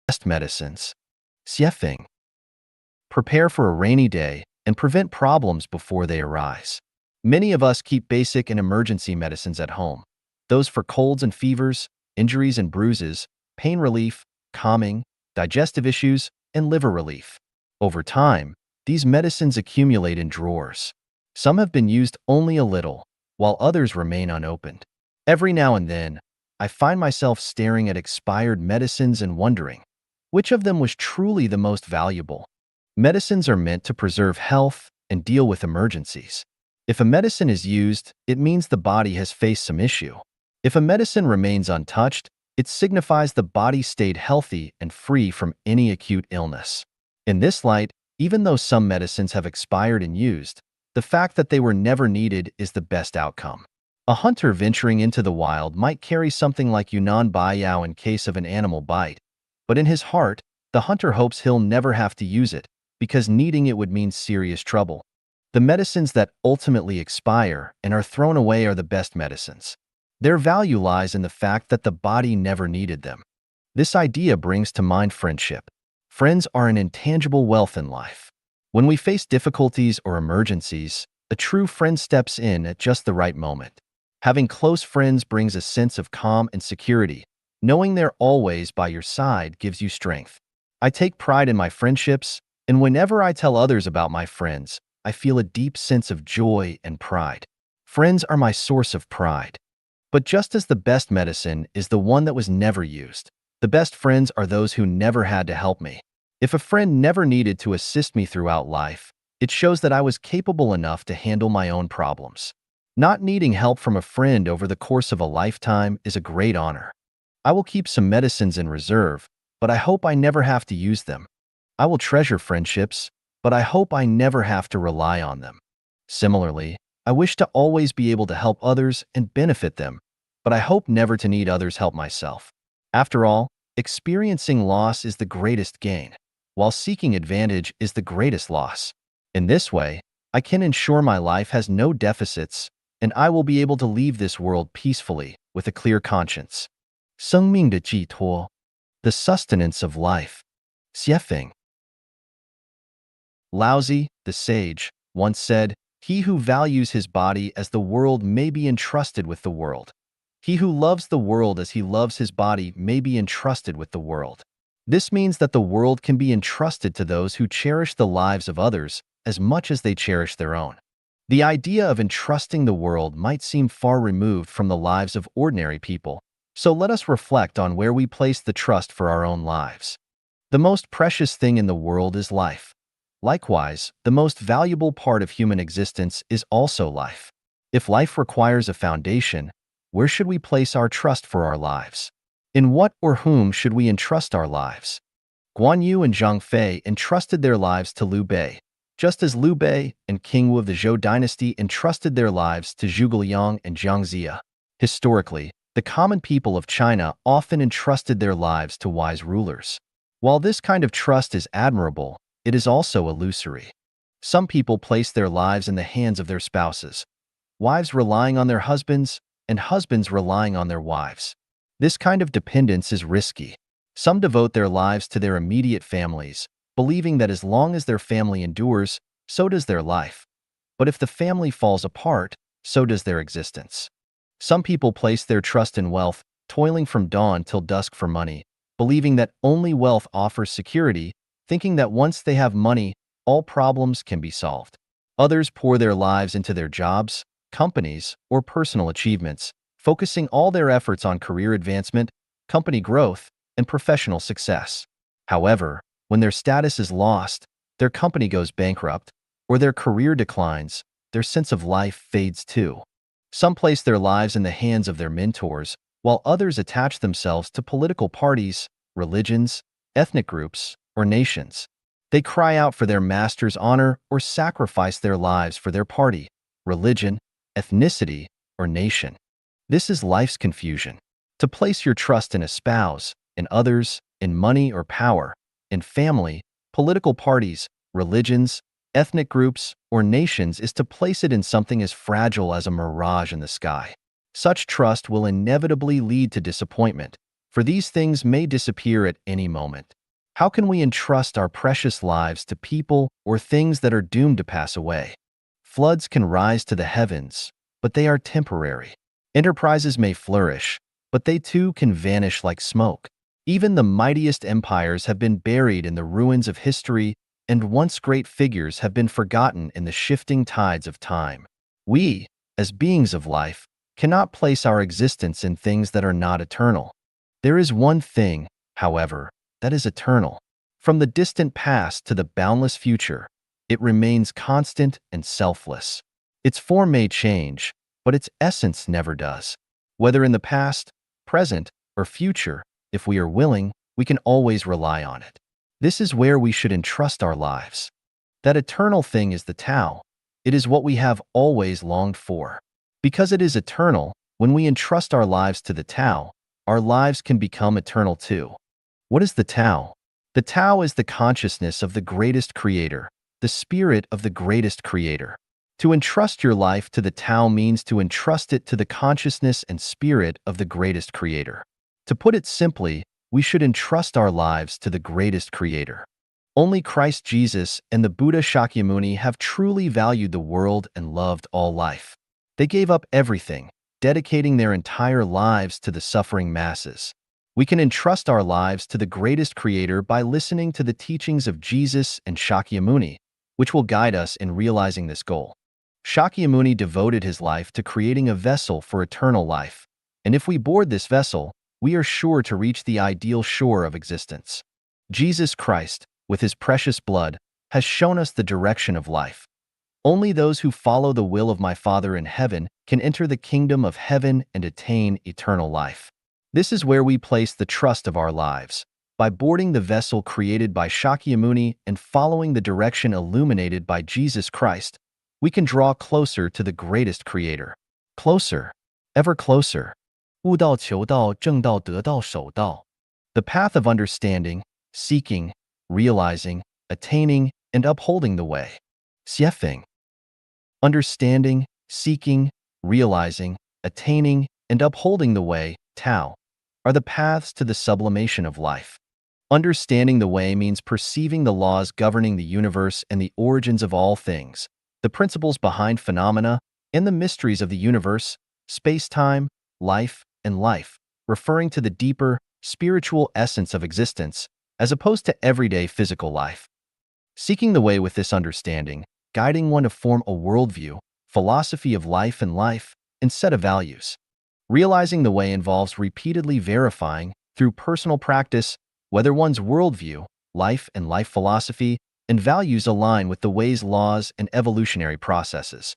Best medicines. Xie. Prepare for a rainy day and prevent problems before they arise. Many of us keep basic and emergency medicines at home. Those for colds and fevers, injuries and bruises, pain relief, calming, digestive issues, and liver relief. Over time, these medicines accumulate in drawers. Some have been used only a little, while others remain unopened. Every now and then, I find myself staring at expired medicines and wondering, which of them was truly the most valuable? Medicines are meant to preserve health and deal with emergencies. If a medicine is used, it means the body has faced some issue. If a medicine remains untouched, it signifies the body stayed healthy and free from any acute illness. In this light, even though some medicines have expired and used, the fact that they were never needed is the best outcome. A hunter venturing into the wild might carry something like Yunnan Baiyao in case of an animal bite, but in his heart, the hunter hopes he'll never have to use it, because needing it would mean serious trouble. The medicines that ultimately expire and are thrown away are the best medicines. Their value lies in the fact that the body never needed them. This idea brings to mind friendship. Friends are an intangible wealth in life. When we face difficulties or emergencies, a true friend steps in at just the right moment. Having close friends brings a sense of calm and security. Knowing they're always by your side gives you strength. I take pride in my friendships, and whenever I tell others about my friends, I feel a deep sense of joy and pride. Friends are my source of pride. But just as the best medicine is the one that was never used, the best friends are those who never had to help me. If a friend never needed to assist me throughout life, it shows that I was capable enough to handle my own problems. Not needing help from a friend over the course of a lifetime is a great honor. I will keep some medicines in reserve, but I hope I never have to use them. I will treasure friendships, but I hope I never have to rely on them. Similarly, I wish to always be able to help others and benefit them, but I hope never to need others' help myself. After all, experiencing loss is the greatest gain, while seeking advantage is the greatest loss. In this way, I can ensure my life has no deficits, and I will be able to leave this world peacefully with a clear conscience. 生命的寄托, the sustenance of life. Xie. Laozi, the sage, once said, "He who values his body as the world may be entrusted with the world. He who loves the world as he loves his body may be entrusted with the world." This means that the world can be entrusted to those who cherish the lives of others as much as they cherish their own. The idea of entrusting the world might seem far removed from the lives of ordinary people, so let us reflect on where we place the trust for our own lives. The most precious thing in the world is life. Likewise, the most valuable part of human existence is also life. If life requires a foundation, where should we place our trust for our lives? In what or whom should we entrust our lives? Guan Yu and Zhang Fei entrusted their lives to Liu Bei, just as Liu Bei and King Wu of the Zhou dynasty entrusted their lives to Zhuge Liang and Jiang Ziya. Historically, the common people of China often entrusted their lives to wise rulers. While this kind of trust is admirable, it is also illusory. Some people place their lives in the hands of their spouses, wives relying on their husbands, and husbands relying on their wives. This kind of dependence is risky. Some devote their lives to their immediate families, believing that as long as their family endures, so does their life. But if the family falls apart, so does their existence. Some people place their trust in wealth, toiling from dawn till dusk for money, believing that only wealth offers security, thinking that once they have money, all problems can be solved. Others pour their lives into their jobs, companies, or personal achievements, focusing all their efforts on career advancement, company growth, and professional success. However, when their status is lost, their company goes bankrupt, or their career declines, their sense of life fades too. Some place their lives in the hands of their mentors, while others attach themselves to political parties, religions, ethnic groups, or nations. They cry out for their master's honor or sacrifice their lives for their party, religion, ethnicity, or nation. This is life's confusion. To place your trust in a spouse, in others, in money or power, in family, political parties, religions, ethnic groups, or nations is to place it in something as fragile as a mirage in the sky. Such trust will inevitably lead to disappointment, for these things may disappear at any moment. How can we entrust our precious lives to people or things that are doomed to pass away? Floods can rise to the heavens, but they are temporary. Enterprises may flourish, but they too can vanish like smoke. Even the mightiest empires have been buried in the ruins of history, and once great figures have been forgotten in the shifting tides of time. We, as beings of life, cannot place our existence in things that are not eternal. There is one thing, however, that is eternal. From the distant past to the boundless future, it remains constant and selfless. Its form may change, but its essence never does. Whether in the past, present, or future, if we are willing, we can always rely on it. This is where we should entrust our lives. That eternal thing is the Tao. It is what we have always longed for. Because it is eternal, when we entrust our lives to the Tao, our lives can become eternal too. What is the Tao? The Tao is the consciousness of the greatest creator, the spirit of the greatest creator. To entrust your life to the Tao means to entrust it to the consciousness and spirit of the greatest creator. To put it simply, we should entrust our lives to the greatest creator. Only Christ Jesus and the Buddha Shakyamuni have truly valued the world and loved all life. They gave up everything, dedicating their entire lives to the suffering masses. We can entrust our lives to the greatest creator by listening to the teachings of Jesus and Shakyamuni, which will guide us in realizing this goal. Shakyamuni devoted his life to creating a vessel for eternal life, and if we board this vessel, we are sure to reach the ideal shore of existence. Jesus Christ, with his precious blood, has shown us the direction of life. Only those who follow the will of my Father in heaven can enter the kingdom of heaven and attain eternal life. This is where we place the trust of our lives. By boarding the vessel created by Shakyamuni and following the direction illuminated by Jesus Christ, we can draw closer to the greatest creator. Closer, ever closer. 悟道求道正道得道守道. The path of understanding, seeking, realizing, attaining, and upholding the way. Xiefeng. Understanding, seeking, realizing, attaining, and upholding the way, Tao, are the paths to the sublimation of life. Understanding the way means perceiving the laws governing the universe and the origins of all things, the principles behind phenomena, and the mysteries of the universe, space-time, life, and life, referring to the deeper, spiritual essence of existence, as opposed to everyday physical life. Seeking the way with this understanding, guiding one to form a worldview, philosophy of life and set of values. Realizing the way involves repeatedly verifying, through personal practice, whether one's worldview, life philosophy, and values align with the way's laws and evolutionary processes.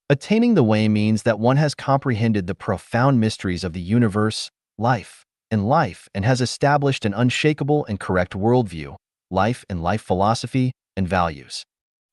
Attaining the way means that one has comprehended the profound mysteries of the universe, life and has established an unshakable and correct worldview, life philosophy, and values.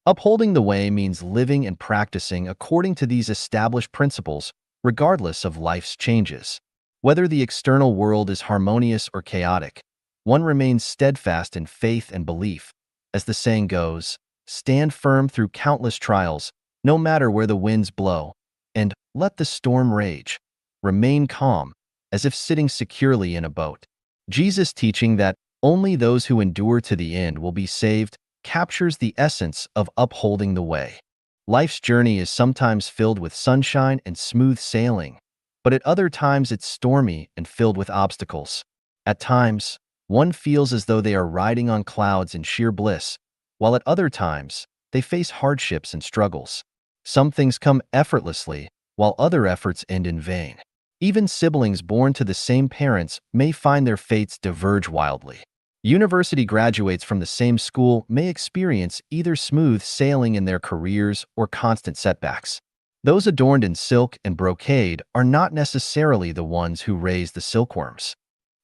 Upholding the way means living and practicing according to these established principles, regardless of life's changes. Whether the external world is harmonious or chaotic, one remains steadfast in faith and belief. As the saying goes, stand firm through countless trials, no matter where the winds blow, and let the storm rage. Remain calm, as if sitting securely in a boat. Jesus' teaching that only those who endure to the end will be saved captures the essence of upholding the way. Life's journey is sometimes filled with sunshine and smooth sailing, but at other times it's stormy and filled with obstacles. At times, one feels as though they are riding on clouds in sheer bliss, while at other times, they face hardships and struggles. Some things come effortlessly, while other efforts end in vain. Even siblings born to the same parents may find their fates diverge wildly. University graduates from the same school may experience either smooth sailing in their careers or constant setbacks. Those adorned in silk and brocade are not necessarily the ones who raise the silkworms.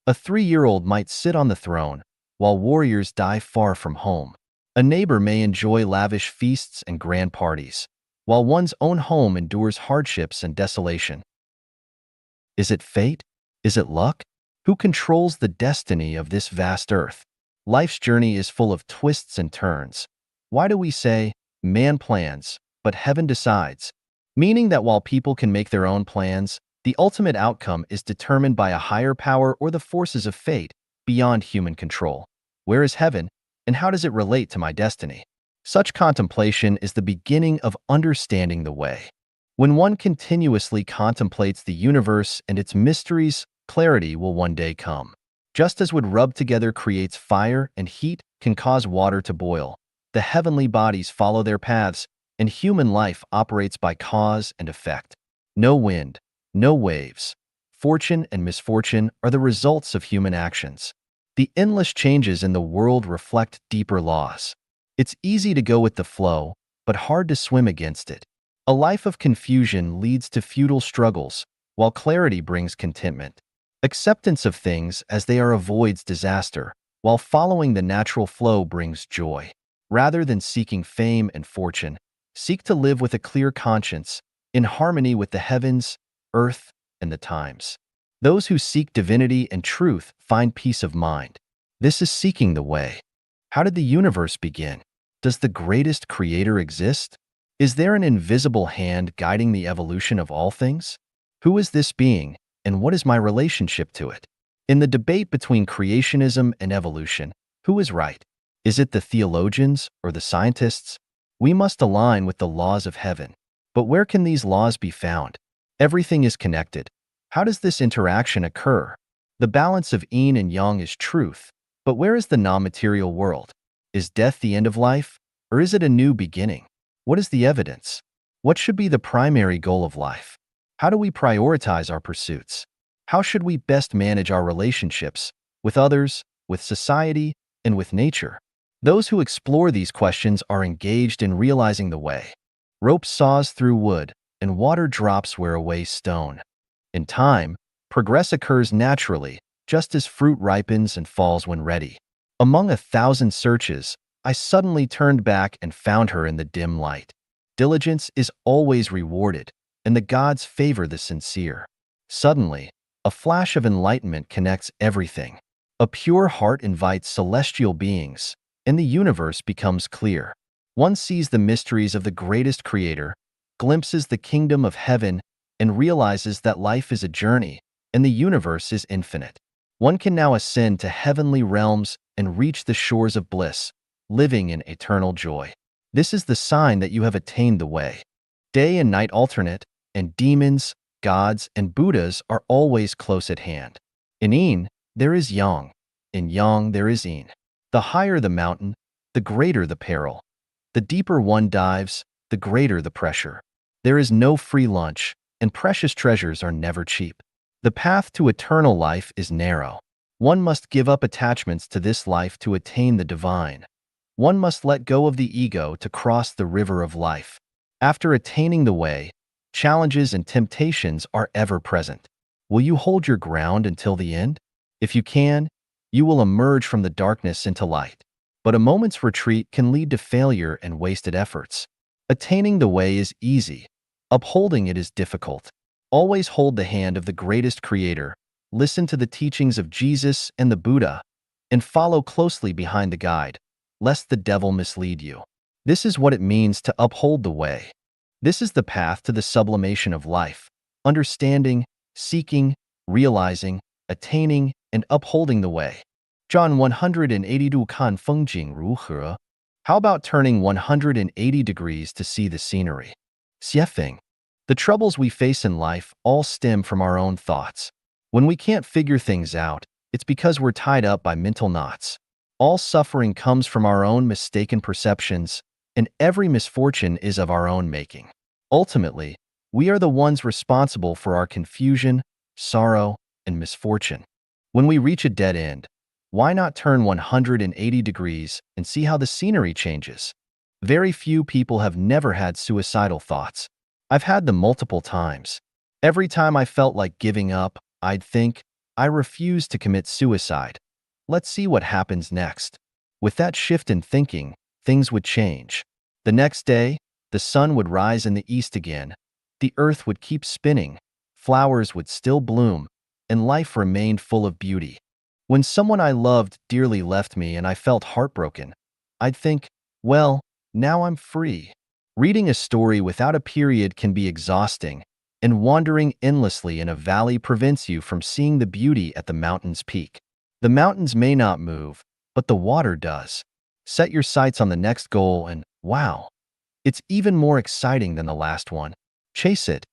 A 3-year-old might sit on the throne, while warriors die far from home. A neighbor may enjoy lavish feasts and grand parties, while one's own home endures hardships and desolation. Is it fate? Is it luck? Who controls the destiny of this vast earth? Life's journey is full of twists and turns. Why do we say, man plans, but heaven decides? Meaning that while people can make their own plans, the ultimate outcome is determined by a higher power or the forces of fate beyond human control. Where is heaven, and how does it relate to my destiny? Such contemplation is the beginning of understanding the way. When one continuously contemplates the universe and its mysteries, clarity will one day come. Just as wood rubbed together creates fire and heat can cause water to boil, the heavenly bodies follow their paths, and human life operates by cause and effect. No wind, no waves. Fortune and misfortune are the results of human actions. The endless changes in the world reflect deeper laws. It's easy to go with the flow, but hard to swim against it. A life of confusion leads to futile struggles, while clarity brings contentment. Acceptance of things as they are avoids disaster, while following the natural flow brings joy. Rather than seeking fame and fortune, seek to live with a clear conscience, in harmony with the heavens, earth, and the times. Those who seek divinity and truth find peace of mind. This is seeking the way. How did the universe begin? Does the greatest creator exist? Is there an invisible hand guiding the evolution of all things? Who is this being, and what is my relationship to it? In the debate between creationism and evolution, who is right? Is it the theologians or the scientists? We must align with the laws of heaven. But where can these laws be found? Everything is connected. How does this interaction occur? The balance of yin and yang is truth, but where is the non-material world? Is death the end of life, or is it a new beginning? What is the evidence? What should be the primary goal of life? How do we prioritize our pursuits? How should we best manage our relationships with others, with society, and with nature? Those who explore these questions are engaged in realizing the way. Rope saws through wood, and water drops where a way stone. In time, progress occurs naturally, just as fruit ripens and falls when ready. Among 1,000 searches, I suddenly turned back and found her in the dim light. Diligence is always rewarded, and the gods favor the sincere. Suddenly, a flash of enlightenment connects everything. A pure heart invites celestial beings, and the universe becomes clear. One sees the mysteries of the greatest creator, glimpses the kingdom of heaven, and realizes that life is a journey, and the universe is infinite. One can now ascend to heavenly realms and reach the shores of bliss, living in eternal joy. This is the sign that you have attained the way. Day and night alternate, and demons, gods, and Buddhas are always close at hand. In yin, there is yang. In yang, there is yin. The higher the mountain, the greater the peril. The deeper one dives, the greater the pressure. There is no free lunch, and precious treasures are never cheap. The path to eternal life is narrow. One must give up attachments to this life to attain the divine. One must let go of the ego to cross the river of life. After attaining the way, challenges and temptations are ever present. Will you hold your ground until the end? If you can, you will emerge from the darkness into light. But a moment's retreat can lead to failure and wasted efforts. Attaining the way is easy. Upholding it is difficult. Always hold the hand of the greatest creator, listen to the teachings of Jesus and the Buddha, and follow closely behind the guide, lest the devil mislead you. This is what it means to uphold the way. This is the path to the sublimation of life, understanding, seeking, realizing, attaining, and upholding the way. John 180 度看风景如何? How about turning 180 degrees to see the scenery? Xiefeng. The troubles we face in life all stem from our own thoughts. When we can't figure things out, it's because we're tied up by mental knots. All suffering comes from our own mistaken perceptions, and every misfortune is of our own making. Ultimately, we are the ones responsible for our confusion, sorrow, and misfortune. When we reach a dead end, why not turn 180 degrees and see how the scenery changes? Very few people have never had suicidal thoughts. I've had them multiple times. Every time I felt like giving up, I'd think, I refuse to commit suicide. Let's see what happens next. With that shift in thinking, things would change. The next day, the sun would rise in the east again, the earth would keep spinning, flowers would still bloom, and life remained full of beauty. When someone I loved dearly left me and I felt heartbroken, I'd think, well, now I'm free. Reading a story without a period can be exhausting, and wandering endlessly in a valley prevents you from seeing the beauty at the mountain's peak. The mountains may not move, but the water does. Set your sights on the next goal and, wow, it's even more exciting than the last one. Chase it.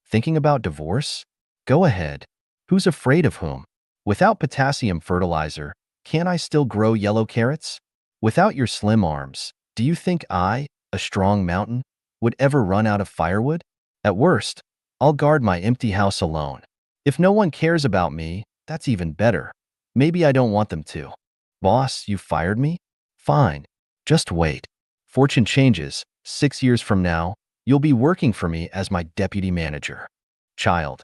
Thinking about divorce? Go ahead. Who's afraid of whom? Without potassium fertilizer, can I still grow yellow carrots? Without your slim arms, do you think I, a strong mountain, would ever run out of firewood? At worst, I'll guard my empty house alone. If no one cares about me, that's even better. Maybe I don't want them to. Boss, you fired me? Fine. Just wait. Fortune changes. 6 years from now, you'll be working for me as my deputy manager. Child,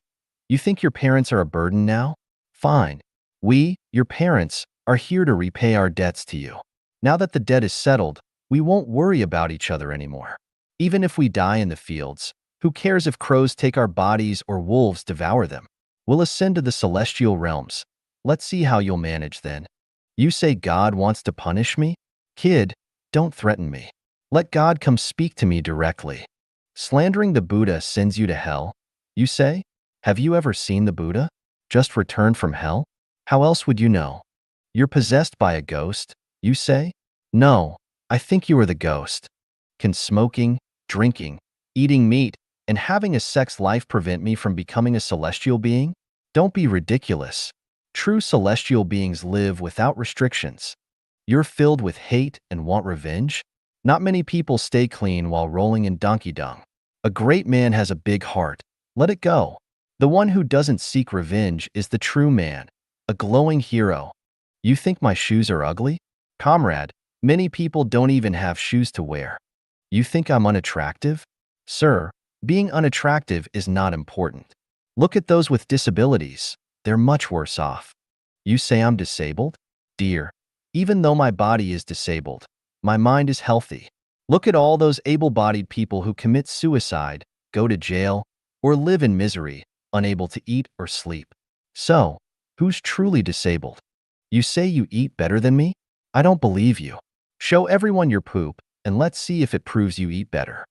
you think your parents are a burden now? Fine. We, your parents, are here to repay our debts to you. Now that the debt is settled, we won't worry about each other anymore. Even if we die in the fields, who cares if crows take our bodies or wolves devour them? We'll ascend to the celestial realms. Let's see how you'll manage then. You say God wants to punish me? Kid, don't threaten me. Let God come speak to me directly. Slandering the Buddha sends you to hell, you say? Have you ever seen the Buddha? Just returned from hell? How else would you know? You're possessed by a ghost, you say? No, I think you are the ghost. Can smoking, drinking, eating meat, and having a sex life prevent me from becoming a celestial being? Don't be ridiculous. True celestial beings live without restrictions. You're filled with hate and want revenge? Not many people stay clean while rolling in donkey dung. A great man has a big heart. Let it go. The one who doesn't seek revenge is the true man, a glowing hero. You think my shoes are ugly? Comrade, many people don't even have shoes to wear. You think I'm unattractive? Sir, being unattractive is not important. Look at those with disabilities. They're much worse off. You say I'm disabled? Dear, even though my body is disabled, my mind is healthy. Look at all those able-bodied people who commit suicide, go to jail, or live in misery, unable to eat or sleep. So, who's truly disabled? You say you eat better than me? I don't believe you. Show everyone your poop, and let's see if it proves you eat better.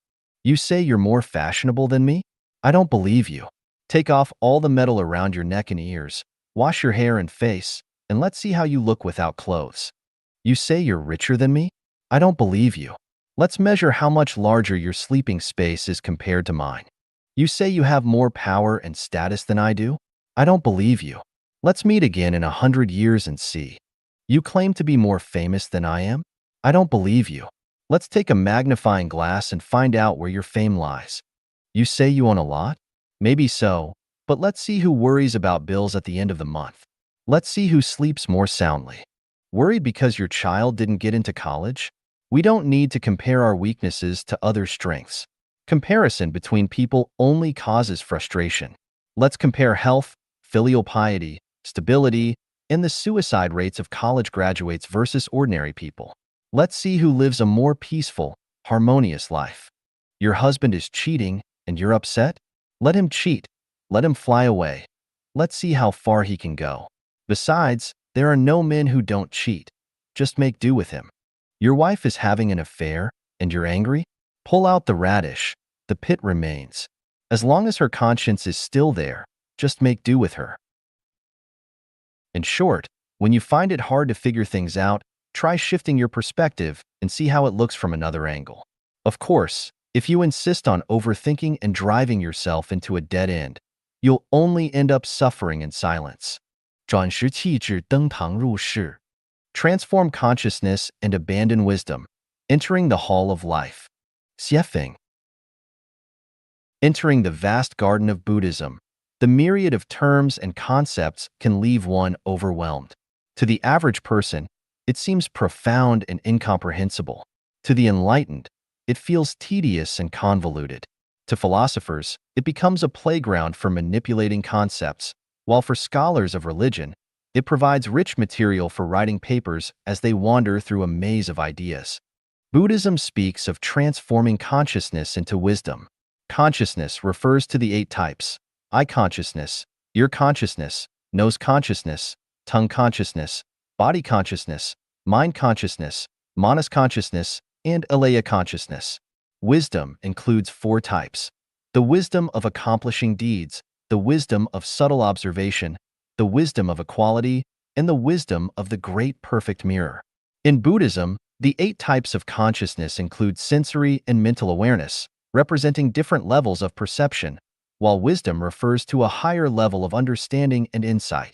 You say you're more fashionable than me? I don't believe you. Take off all the metal around your neck and ears, wash your hair and face, and let's see how you look without clothes. You say you're richer than me? I don't believe you. Let's measure how much larger your sleeping space is compared to mine. You say you have more power and status than I do? I don't believe you. Let's meet again in 100 years and see. You claim to be more famous than I am? I don't believe you. Let's take a magnifying glass and find out where your fame lies. You say you own a lot? Maybe so, but let's see who worries about bills at the end of the month. Let's see who sleeps more soundly. Worried because your child didn't get into college? We don't need to compare our weaknesses to other strengths. Comparison between people only causes frustration. Let's compare health, filial piety, stability, and the suicide rates of college graduates versus ordinary people. Let's see who lives a more peaceful, harmonious life. Your husband is cheating and you're upset? Let him cheat. Let him fly away. Let's see how far he can go. Besides, there are no men who don't cheat. Just make do with him. Your wife is having an affair and you're angry? Pull out the radish. The pit remains. As long as her conscience is still there, just make do with her. In short, when you find it hard to figure things out, try shifting your perspective and see how it looks from another angle. Of course, if you insist on overthinking and driving yourself into a dead end, you'll only end up suffering in silence. 转识气质登堂入室. Transform consciousness and abandon wisdom. Entering the hall of life. Xiefeng. Entering the vast garden of Buddhism, the myriad of terms and concepts can leave one overwhelmed. To the average person, it seems profound and incomprehensible. To the enlightened, it feels tedious and convoluted. To philosophers, it becomes a playground for manipulating concepts, while for scholars of religion, it provides rich material for writing papers as they wander through a maze of ideas. Buddhism speaks of transforming consciousness into wisdom. Consciousness refers to the 8 types: eye consciousness, ear consciousness, nose consciousness, tongue consciousness, body consciousness, mind consciousness, manas consciousness, and alaya consciousness. Wisdom includes 4 types: the wisdom of accomplishing deeds, the wisdom of subtle observation, the wisdom of equality, and the wisdom of the great perfect mirror. In Buddhism, the 8 types of consciousness include sensory and mental awareness, representing different levels of perception, while wisdom refers to a higher level of understanding and insight.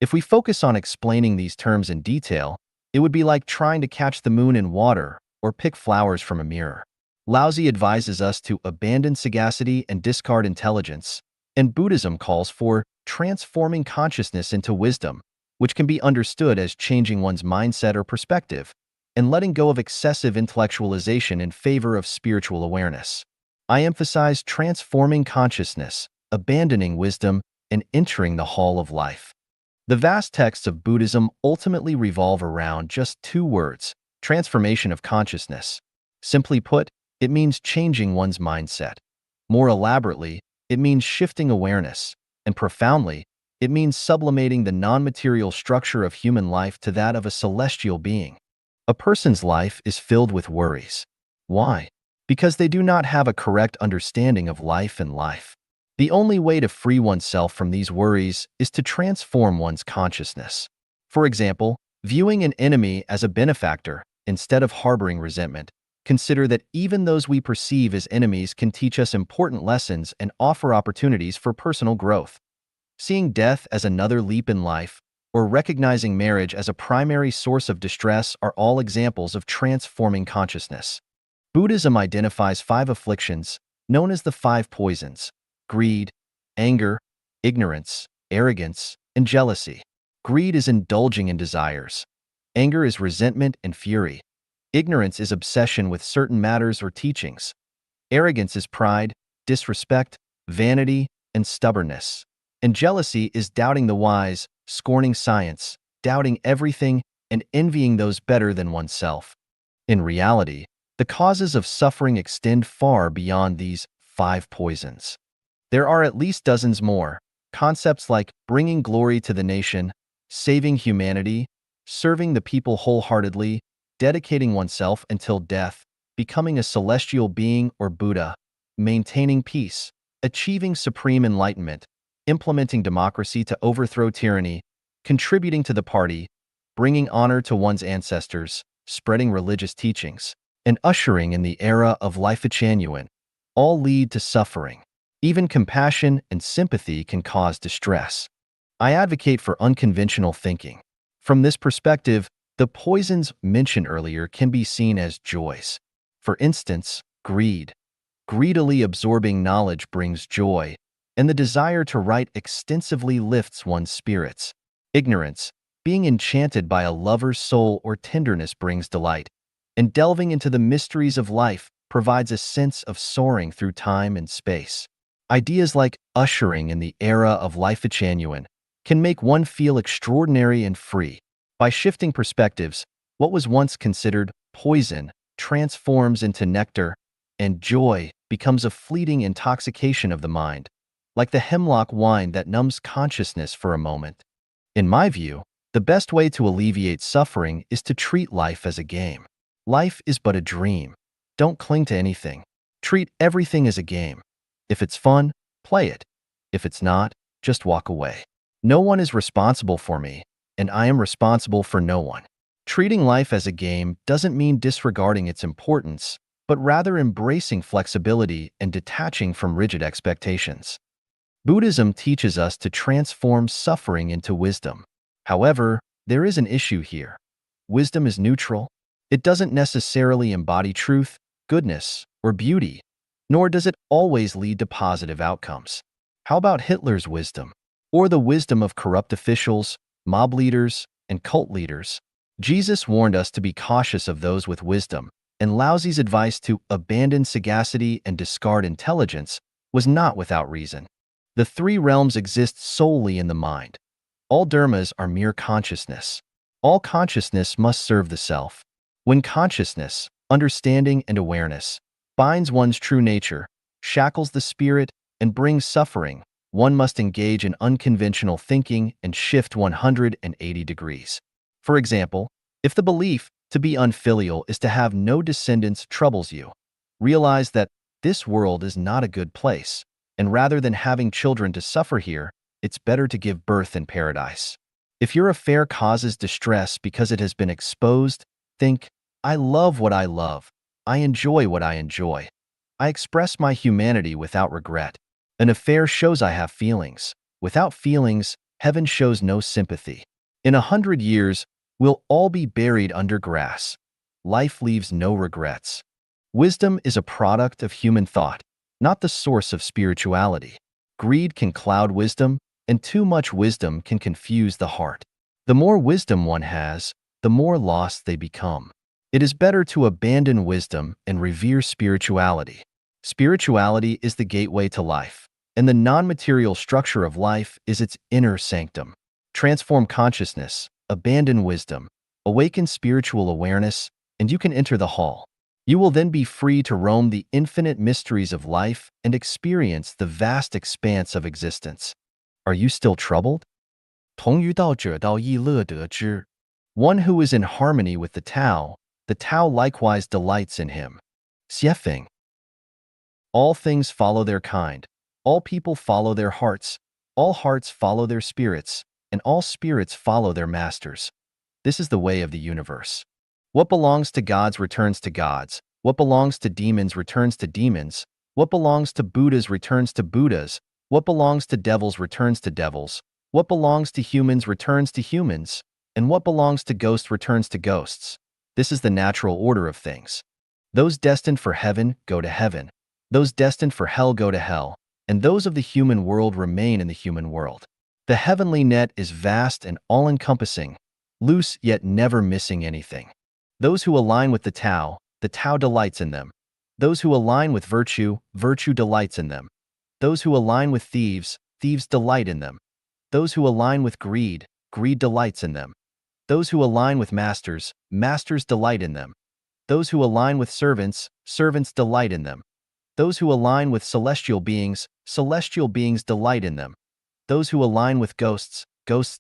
If we focus on explaining these terms in detail, it would be like trying to catch the moon in water or pick flowers from a mirror. Laozi advises us to abandon sagacity and discard intelligence, and Buddhism calls for transforming consciousness into wisdom, which can be understood as changing one's mindset or perspective and letting go of excessive intellectualization in favor of spiritual awareness. I emphasize transforming consciousness, abandoning wisdom, and entering the hall of life. The vast texts of Buddhism ultimately revolve around just 2 words: transformation of consciousness. Simply put, it means changing one's mindset. More elaborately, it means shifting awareness. And profoundly, it means sublimating the non-material structure of human life to that of a celestial being. A person's life is filled with worries. Why? Because they do not have a correct understanding of life and life. The only way to free oneself from these worries is to transform one's consciousness. For example, viewing an enemy as a benefactor instead of harboring resentment. Consider that even those we perceive as enemies can teach us important lessons and offer opportunities for personal growth. Seeing death as another leap in life, or recognizing marriage as a primary source of distress are all examples of transforming consciousness. Buddhism identifies 5 afflictions, known as the 5 poisons: greed, anger, ignorance, arrogance, and jealousy. Greed is indulging in desires. Anger is resentment and fury. Ignorance is obsession with certain matters or teachings. Arrogance is pride, disrespect, vanity, and stubbornness. And jealousy is doubting the wise, scorning science, doubting everything, and envying those better than oneself. In reality, the causes of suffering extend far beyond these 5 poisons. There are at least dozens more. Concepts like bringing glory to the nation, saving humanity, serving the people wholeheartedly, dedicating oneself until death, becoming a celestial being or Buddha, maintaining peace, achieving supreme enlightenment, implementing democracy to overthrow tyranny, contributing to the party, bringing honor to one's ancestors, spreading religious teachings, and ushering in the era of life genuine, all lead to suffering. Even compassion and sympathy can cause distress. I advocate for unconventional thinking. From this perspective, the poisons mentioned earlier can be seen as joys. For instance, greed. Greedily absorbing knowledge brings joy, and the desire to write extensively lifts one's spirits. Ignorance. Being enchanted by a lover's soul or tenderness brings delight, and delving into the mysteries of life provides a sense of soaring through time and space. Ideas like ushering in the era of life genuine can make one feel extraordinary and free. By shifting perspectives, what was once considered poison transforms into nectar, and joy becomes a fleeting intoxication of the mind, like the hemlock wine that numbs consciousness for a moment. In my view, the best way to alleviate suffering is to treat life as a game. Life is but a dream. Don't cling to anything. Treat everything as a game. If it's fun, play it. If it's not, just walk away. No one is responsible for me, and I am responsible for no one. Treating life as a game doesn't mean disregarding its importance, but rather embracing flexibility and detaching from rigid expectations. Buddhism teaches us to transform suffering into wisdom. However, there is an issue here. Wisdom is neutral. It doesn't necessarily embody truth, goodness, or beauty, nor does it always lead to positive outcomes. How about Hitler's wisdom? Or the wisdom of corrupt officials, mob leaders, and cult leaders? Jesus warned us to be cautious of those with wisdom, and Laozi's advice to abandon sagacity and discard intelligence was not without reason. The 3 realms exist solely in the mind. All dharmas are mere consciousness. All consciousness must serve the self. When consciousness, understanding, and awareness binds one's true nature, shackles the spirit, and brings suffering, one must engage in unconventional thinking and shift 180 degrees. For example, if the belief to be unfilial is to have no descendants troubles you, realize that this world is not a good place, and rather than having children to suffer here, it's better to give birth in paradise. If your affair causes distress because it has been exposed, think, I love what I love. I enjoy what I enjoy. I express my humanity without regret. An affair shows I have feelings. Without feelings, heaven shows no sympathy. In 100 years, we'll all be buried under grass. Life leaves no regrets. Wisdom is a product of human thought, not the source of spirituality. Greed can cloud wisdom, and too much wisdom can confuse the heart. The more wisdom one has, the more lost they become. It is better to abandon wisdom and revere spirituality. Spirituality is the gateway to life, and the non-material structure of life is its inner sanctum. Transform consciousness, abandon wisdom, awaken spiritual awareness, and you can enter the hall. You will then be free to roam the infinite mysteries of life and experience the vast expanse of existence. Are you still troubled? 同于道者道亦乐得之. One who is in harmony with the Tao likewise delights in him. Xiefeng. All things follow their kind. All people follow their hearts. All hearts follow their spirits, and all spirits follow their masters. This is the way of the universe. What belongs to gods returns to gods. What belongs to demons returns to demons. What belongs to Buddhas returns to Buddhas. What belongs to devils returns to devils. What belongs to humans returns to humans. And what belongs to ghosts returns to ghosts. This is the natural order of things. Those destined for heaven go to heaven. Those destined for hell go to hell. And those of the human world remain in the human world. The heavenly net is vast and all-encompassing, loose yet never missing anything. Those who align with the Tao delights in them. Those who align with virtue delights in them. Those who align with thieves delight in them. Those who align with greed delights in them. Those who align with masters delight in them. Those who align with servants delight in them. Those who align with celestial beings delight in them. Those who align with ghosts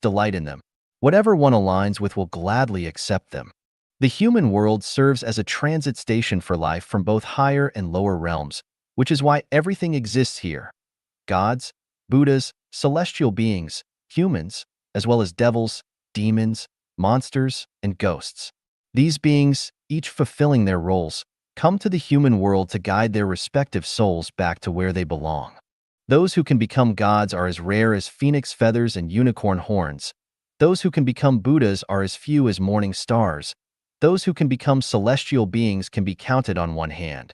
delight in them. Whatever one aligns with will gladly accept them. The human world serves as a transit station for life from both higher and lower realms, which is why everything exists here. Gods, Buddhas, celestial beings, humans, as well as devils, demons, monsters, and ghosts. These beings, each fulfilling their roles, come to the human world to guide their respective souls back to where they belong. Those who can become gods are as rare as phoenix feathers and unicorn horns. Those who can become Buddhas are as few as morning stars. Those who can become celestial beings can be counted on one hand.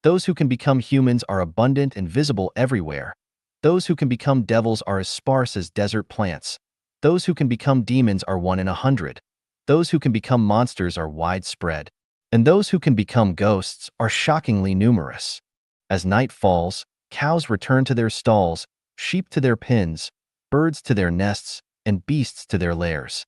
Those who can become humans are abundant and visible everywhere. Those who can become devils are as sparse as desert plants. Those who can become demons are 1 in 100. Those who can become monsters are widespread. And those who can become ghosts are shockingly numerous. As night falls, cows return to their stalls, sheep to their pens, birds to their nests, and beasts to their lairs.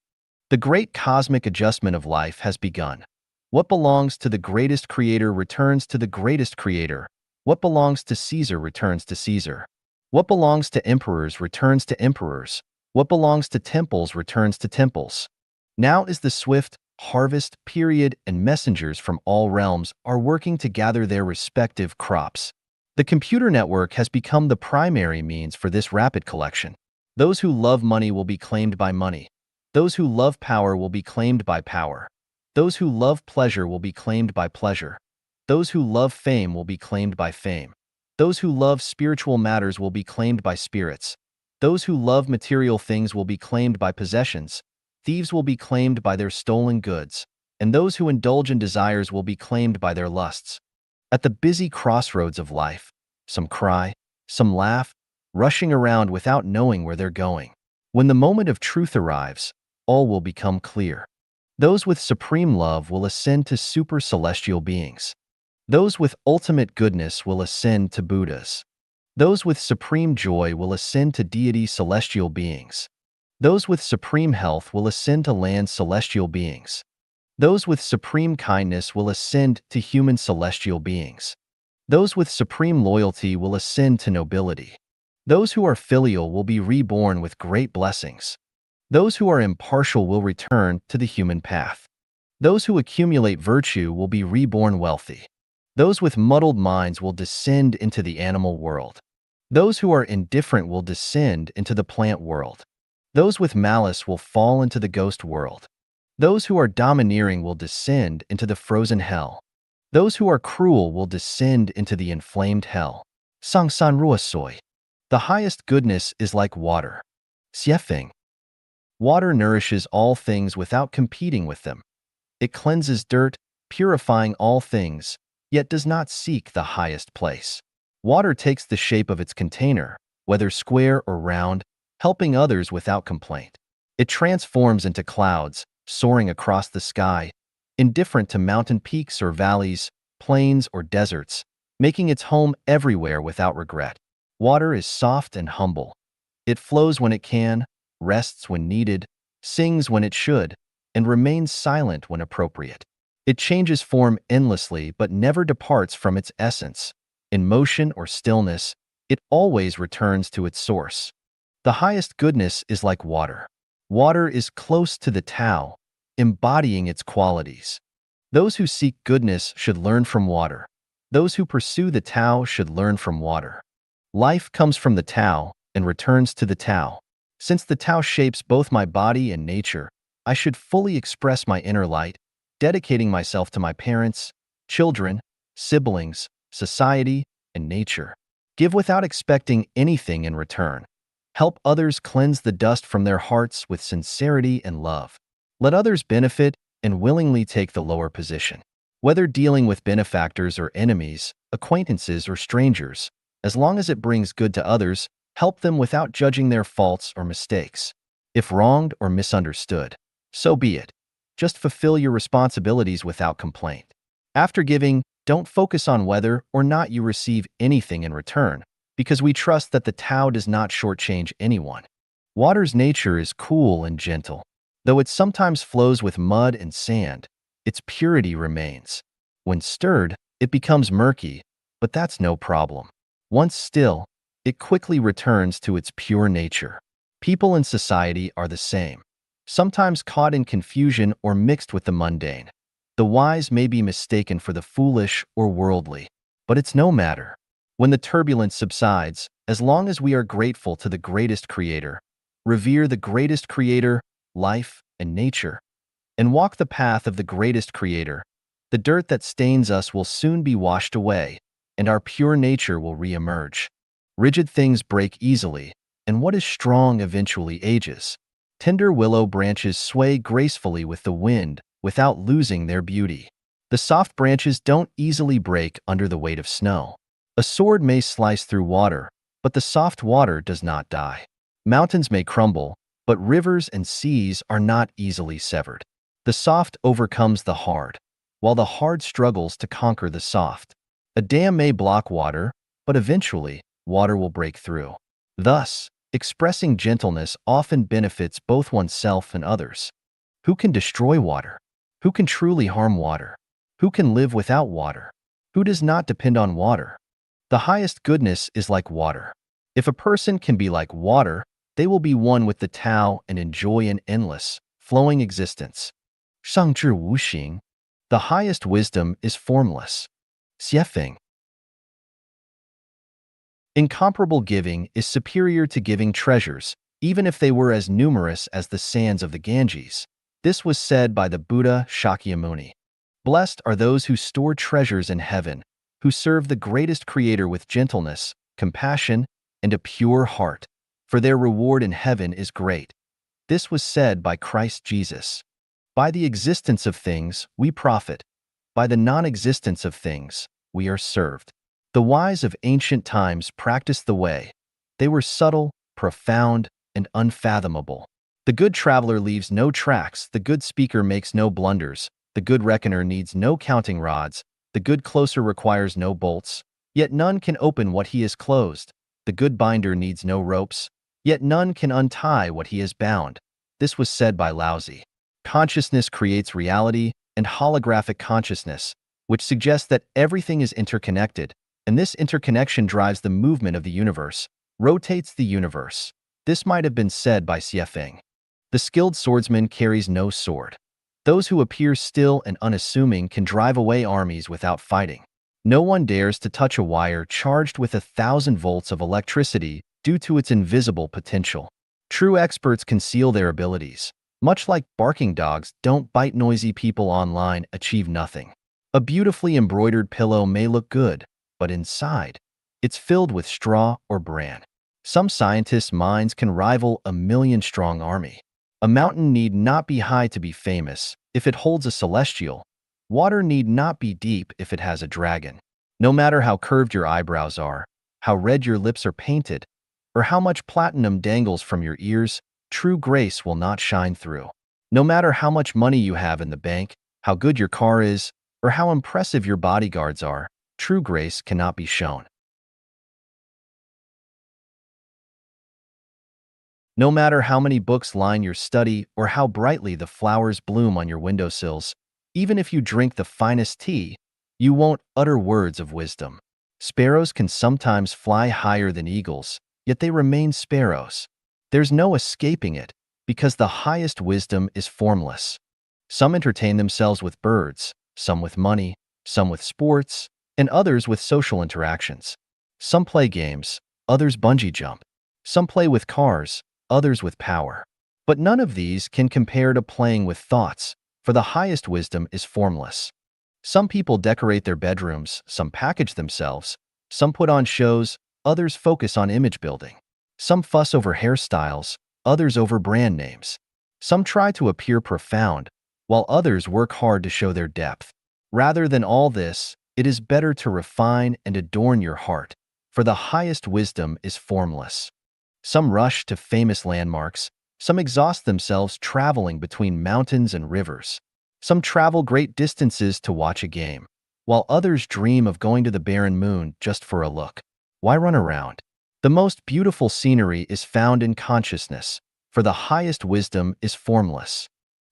The great cosmic adjustment of life has begun. What belongs to the greatest creator returns to the greatest creator. What belongs to Caesar returns to Caesar. What belongs to emperors returns to emperors. What belongs to temples returns to temples. Now is the swift harvest period, and messengers from all realms are working to gather their respective crops. The computer network has become the primary means for this rapid collection. Those who love money will be claimed by money. Those who love power will be claimed by power. Those who love pleasure will be claimed by pleasure. Those who love fame will be claimed by fame. Those who love spiritual matters will be claimed by spirits. Those who love material things will be claimed by possessions. Thieves will be claimed by their stolen goods. And those who indulge in desires will be claimed by their lusts. At the busy crossroads of life, some cry, some laugh, rushing around without knowing where they're going. When the moment of truth arrives, all will become clear. Those with supreme love will ascend to super celestial beings. Those with ultimate goodness will ascend to Buddhas. Those with supreme joy will ascend to deity celestial beings. Those with supreme health will ascend to land celestial beings. Those with supreme kindness will ascend to human celestial beings. Those with supreme loyalty will ascend to nobility. Those who are filial will be reborn with great blessings. Those who are impartial will return to the human path. Those who accumulate virtue will be reborn wealthy. Those with muddled minds will descend into the animal world. Those who are indifferent will descend into the plant world. Those with malice will fall into the ghost world. Those who are domineering will descend into the frozen hell. Those who are cruel will descend into the inflamed hell. Sang san ruasoi. The highest goodness is like water. Xiefeng. Water nourishes all things without competing with them. It cleanses dirt, purifying all things, yet does not seek the highest place. Water takes the shape of its container, whether square or round, helping others without complaint. It transforms into clouds, soaring across the sky, indifferent to mountain peaks or valleys, plains or deserts, making its home everywhere without regret. Water is soft and humble. It flows when it can, rests when needed, sings when it should, and remains silent when appropriate. It changes form endlessly but never departs from its essence. In motion or stillness, it always returns to its source. The highest goodness is like water. Water is close to the Tao, embodying its qualities. Those who seek goodness should learn from water. Those who pursue the Tao should learn from water. Life comes from the Tao and returns to the Tao. Since the Tao shapes both my body and nature, I should fully express my inner light, dedicating myself to my parents, children, siblings, society, and nature. Give without expecting anything in return. Help others cleanse the dust from their hearts with sincerity and love. Let others benefit and willingly take the lower position. Whether dealing with benefactors or enemies, acquaintances or strangers, as long as it brings good to others, help them without judging their faults or mistakes. If wronged or misunderstood, so be it. Just fulfill your responsibilities without complaint. After giving, don't focus on whether or not you receive anything in return, because we trust that the Tao does not shortchange anyone. Water's nature is cool and gentle. Though it sometimes flows with mud and sand, its purity remains. When stirred, it becomes murky, but that's no problem. Once still, it quickly returns to its pure nature. People in society are the same, sometimes caught in confusion or mixed with the mundane. The wise may be mistaken for the foolish or worldly, but it's no matter. When the turbulence subsides, as long as we are grateful to the greatest creator, revere the greatest creator, life, and nature, and walk the path of the greatest creator, the dirt that stains us will soon be washed away, and our pure nature will re-emerge. Rigid things break easily, and what is strong eventually ages. Tender willow branches sway gracefully with the wind without losing their beauty. The soft branches don't easily break under the weight of snow. A sword may slice through water, but the soft water does not die. Mountains may crumble, but rivers and seas are not easily severed. The soft overcomes the hard, while the hard struggles to conquer the soft. A dam may block water, but eventually, water will break through. Thus, expressing gentleness often benefits both oneself and others. Who can destroy water? Who can truly harm water? Who can live without water? Who does not depend on water? The highest goodness is like water. If a person can be like water, they will be one with the Tao and enjoy an endless, flowing existence. 上至无形, the highest wisdom is formless. Xiefeng. Incomparable giving is superior to giving treasures, even if they were as numerous as the sands of the Ganges. This was said by the Buddha Shakyamuni. Blessed are those who store treasures in heaven, who serve the greatest creator with gentleness, compassion, and a pure heart, for their reward in heaven is great. This was said by Christ Jesus. By the existence of things, we profit. By the non-existence of things, we are served. The wise of ancient times practiced the way. They were subtle, profound, and unfathomable. The good traveler leaves no tracks, the good speaker makes no blunders, the good reckoner needs no counting rods, the good closer requires no bolts, yet none can open what he has closed. The good binder needs no ropes, yet none can untie what he has bound. This was said by Laozi. Consciousness creates reality and holographic consciousness, which suggests that everything is interconnected, and this interconnection drives the movement of the universe, rotates the universe. This might have been said by Xiefeng. The skilled swordsman carries no sword. Those who appear still and unassuming can drive away armies without fighting. No one dares to touch a wire charged with 1,000 volts of electricity due to its invisible potential. True experts conceal their abilities. Much like barking dogs don't bite, noisy people online achieve nothing. A beautifully embroidered pillow may look good, but inside, it's filled with straw or bran. Some scientists' minds can rival a million-strong army. A mountain need not be high to be famous if it holds a celestial. Water need not be deep if it has a dragon. No matter how curved your eyebrows are, how red your lips are painted, or how much platinum dangles from your ears, true grace will not shine through. No matter how much money you have in the bank, how good your car is, or how impressive your bodyguards are, true grace cannot be shown. No matter how many books line your study or how brightly the flowers bloom on your windowsills, even if you drink the finest tea, you won't utter words of wisdom. Sparrows can sometimes fly higher than eagles, yet they remain sparrows. There's no escaping it, because the highest wisdom is formless. Some entertain themselves with birds, some with money, some with sports, and others with social interactions. Some play games, others bungee jump. Some play with cars, others with power. But none of these can compare to playing with thoughts, for the highest wisdom is formless. Some people decorate their bedrooms, some package themselves, some put on shows, others focus on image building. Some fuss over hairstyles, others over brand names. Some try to appear profound, while others work hard to show their depth. Rather than all this, it is better to refine and adorn your heart, for the highest wisdom is formless. Some rush to famous landmarks, some exhaust themselves traveling between mountains and rivers. Some travel great distances to watch a game, while others dream of going to the barren moon just for a look. Why run around? The most beautiful scenery is found in consciousness, for the highest wisdom is formless.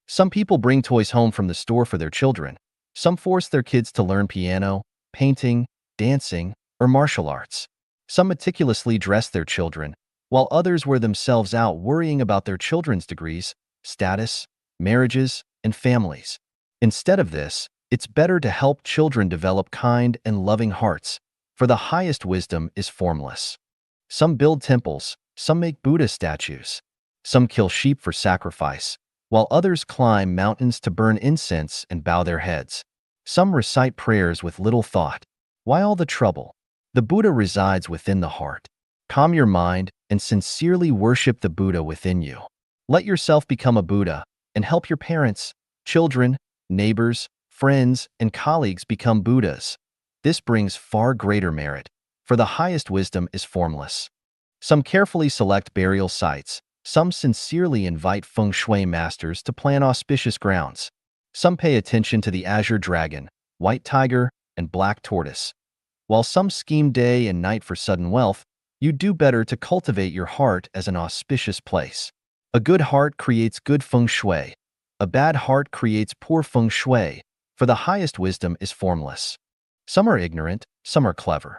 Some people bring toys home from the store for their children. Some force their kids to learn piano, painting, dancing, or martial arts. Some meticulously dress their children, while others wear themselves out worrying about their children's degrees, status, marriages, and families. Instead of this, it's better to help children develop kind and loving hearts, for the highest wisdom is formless. Some build temples, some make Buddha statues. Some kill sheep for sacrifice, while others climb mountains to burn incense and bow their heads. Some recite prayers with little thought. Why all the trouble? The Buddha resides within the heart. Calm your mind and sincerely worship the Buddha within you. Let yourself become a Buddha and help your parents, children, neighbors, friends, and colleagues become Buddhas. This brings far greater merit, for the highest wisdom is formless. Some carefully select burial sites. Some sincerely invite feng shui masters to plan auspicious grounds. Some pay attention to the azure dragon, white tiger, and black tortoise. While some scheme day and night for sudden wealth, you do better to cultivate your heart as an auspicious place. A good heart creates good feng shui. A bad heart creates poor feng shui, for the highest wisdom is formless. Some are ignorant, some are clever.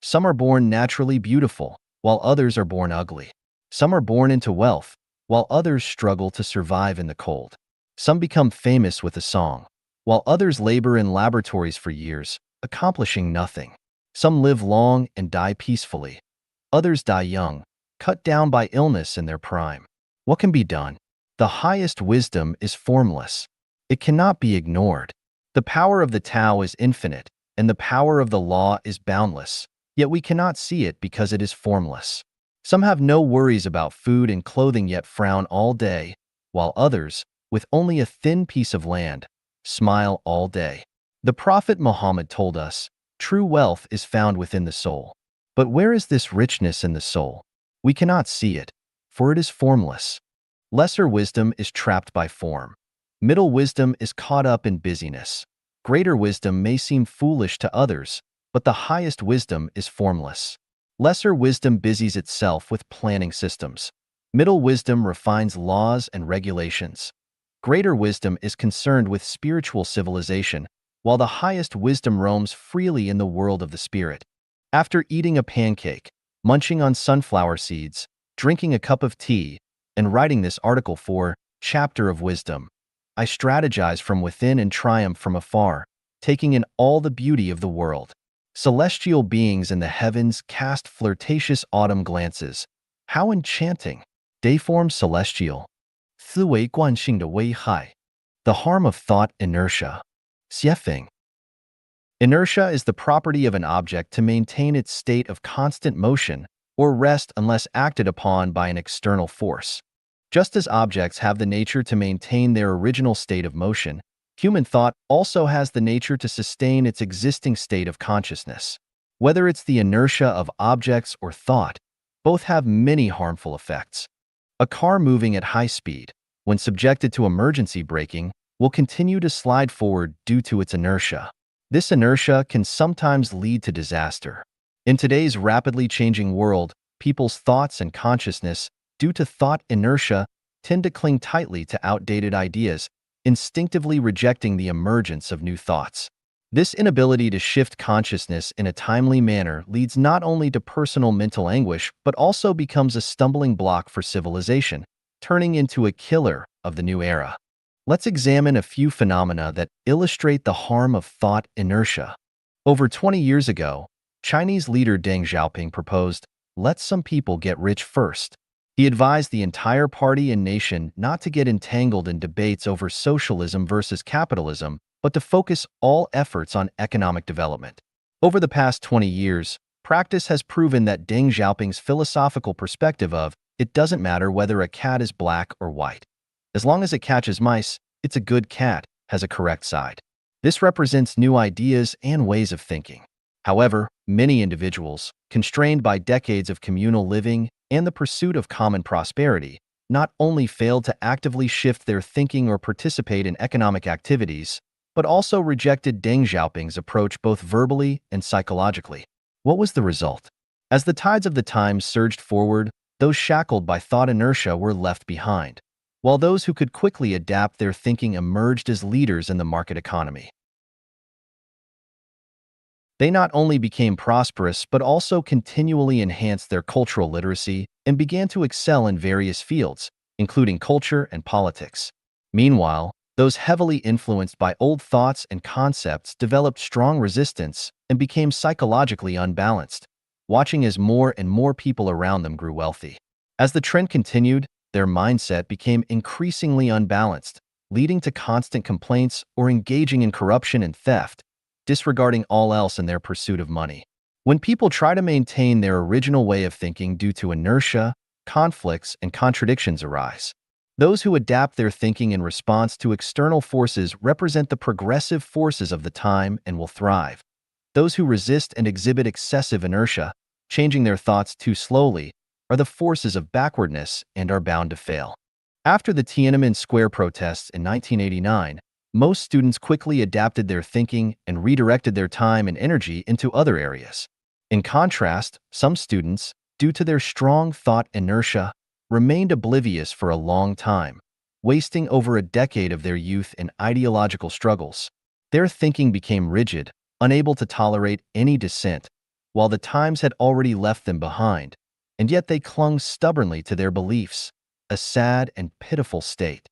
Some are born naturally beautiful, while others are born ugly. Some are born into wealth, while others struggle to survive in the cold. Some become famous with a song, while others labor in laboratories for years, accomplishing nothing. Some live long and die peacefully. Others die young, cut down by illness in their prime. What can be done? The highest wisdom is formless. It cannot be ignored. The power of the Tao is infinite, and the power of the law is boundless, yet we cannot see it because it is formless. Some have no worries about food and clothing yet frown all day, while others, with only a thin piece of land, smile all day. The Prophet Muhammad told us, true wealth is found within the soul. But where is this richness in the soul? We cannot see it, for it is formless. Lesser wisdom is trapped by form. Middle wisdom is caught up in busyness. Greater wisdom may seem foolish to others, but the highest wisdom is formless. Lesser wisdom busies itself with planning systems. Middle wisdom refines laws and regulations. Greater wisdom is concerned with spiritual civilization, while the highest wisdom roams freely in the world of the spirit. After eating a pancake, munching on sunflower seeds, drinking a cup of tea, and writing this article for Chapter of Wisdom, I strategize from within and triumph from afar, taking in all the beauty of the world. Celestial beings in the heavens cast flirtatious autumn glances. How enchanting! Dayform celestial, 思维惯性的危害, the harm of thought inertia. 写法 Inertia is the property of an object to maintain its state of constant motion or rest unless acted upon by an external force. Just as objects have the nature to maintain their original state of motion, human thought also has the nature to sustain its existing state of consciousness. Whether it's the inertia of objects or thought, both have many harmful effects. A car moving at high speed, when subjected to emergency braking, will continue to slide forward due to its inertia. This inertia can sometimes lead to disaster. In today's rapidly changing world, people's thoughts and consciousness, due to thought inertia, tend to cling tightly to outdated ideas, instinctively rejecting the emergence of new thoughts. This inability to shift consciousness in a timely manner leads not only to personal mental anguish, but also becomes a stumbling block for civilization, turning into a killer of the new era. Let's examine a few phenomena that illustrate the harm of thought inertia. Over 20 years ago, Chinese leader Deng Xiaoping proposed, "Let some people get rich first." He advised the entire party and nation not to get entangled in debates over socialism versus capitalism, but to focus all efforts on economic development. Over the past 20 years, practice has proven that Deng Xiaoping's philosophical perspective of, "It doesn't matter whether a cat is black or white. As long as it catches mice, it's a good cat," has a correct side. This represents new ideas and ways of thinking. However, many individuals, constrained by decades of communal living and the pursuit of common prosperity, not only failed to actively shift their thinking or participate in economic activities, but also rejected Deng Xiaoping's approach both verbally and psychologically. What was the result? As the tides of the times surged forward, those shackled by thought inertia were left behind, while those who could quickly adapt their thinking emerged as leaders in the market economy. They not only became prosperous but also continually enhanced their cultural literacy and began to excel in various fields, including culture and politics. Meanwhile, those heavily influenced by old thoughts and concepts developed strong resistance and became psychologically unbalanced, watching as more and more people around them grew wealthy. As the trend continued, their mindset became increasingly unbalanced, leading to constant complaints or engaging in corruption and theft, disregarding all else in their pursuit of money. When people try to maintain their original way of thinking due to inertia, conflicts and contradictions arise. Those who adapt their thinking in response to external forces represent the progressive forces of the time and will thrive. Those who resist and exhibit excessive inertia, changing their thoughts too slowly, are the forces of backwardness and are bound to fail. After the Tiananmen Square protests in 1989, most students quickly adapted their thinking and redirected their time and energy into other areas. In contrast, some students, due to their strong thought inertia, remained oblivious for a long time, wasting over a decade of their youth in ideological struggles. Their thinking became rigid, unable to tolerate any dissent, while the times had already left them behind, and yet they clung stubbornly to their beliefs, a sad and pitiful state.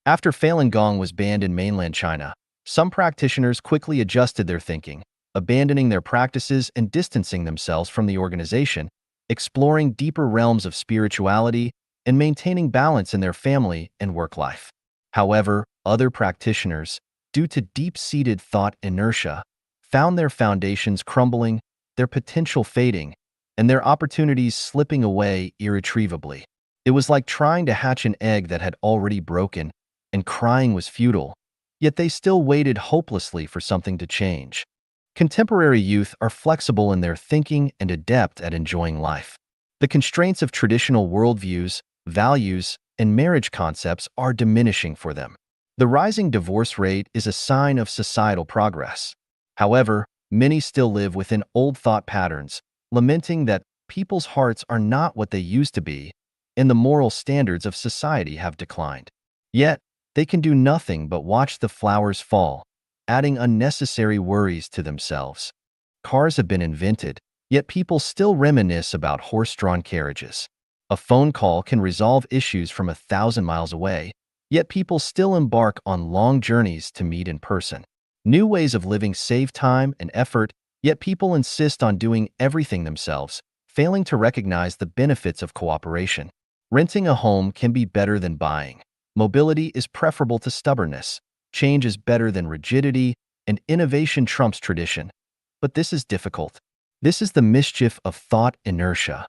After Falun Gong was banned in mainland China, some practitioners quickly adjusted their thinking, abandoning their practices and distancing themselves from the organization, exploring deeper realms of spirituality and maintaining balance in their family and work life. However, other practitioners, due to deep-seated thought inertia, found their foundations crumbling, their potential fading, and their opportunities slipping away irretrievably. It was like trying to hatch an egg that had already broken, and crying was futile, yet they still waited hopelessly for something to change. Contemporary youth are flexible in their thinking and adept at enjoying life. The constraints of traditional worldviews, values, and marriage concepts are diminishing for them. The rising divorce rate is a sign of societal progress. However, many still live within old thought patterns, lamenting that people's hearts are not what they used to be, and the moral standards of society have declined. Yet, they can do nothing but watch the flowers fall, adding unnecessary worries to themselves. Cars have been invented, yet people still reminisce about horse-drawn carriages. A phone call can resolve issues from 1,000 miles away, yet people still embark on long journeys to meet in person. New ways of living save time and effort, yet people insist on doing everything themselves, failing to recognize the benefits of cooperation. Renting a home can be better than buying. Mobility is preferable to stubbornness. Change is better than rigidity, and innovation trumps tradition. But this is difficult. This is the mischief of thought inertia.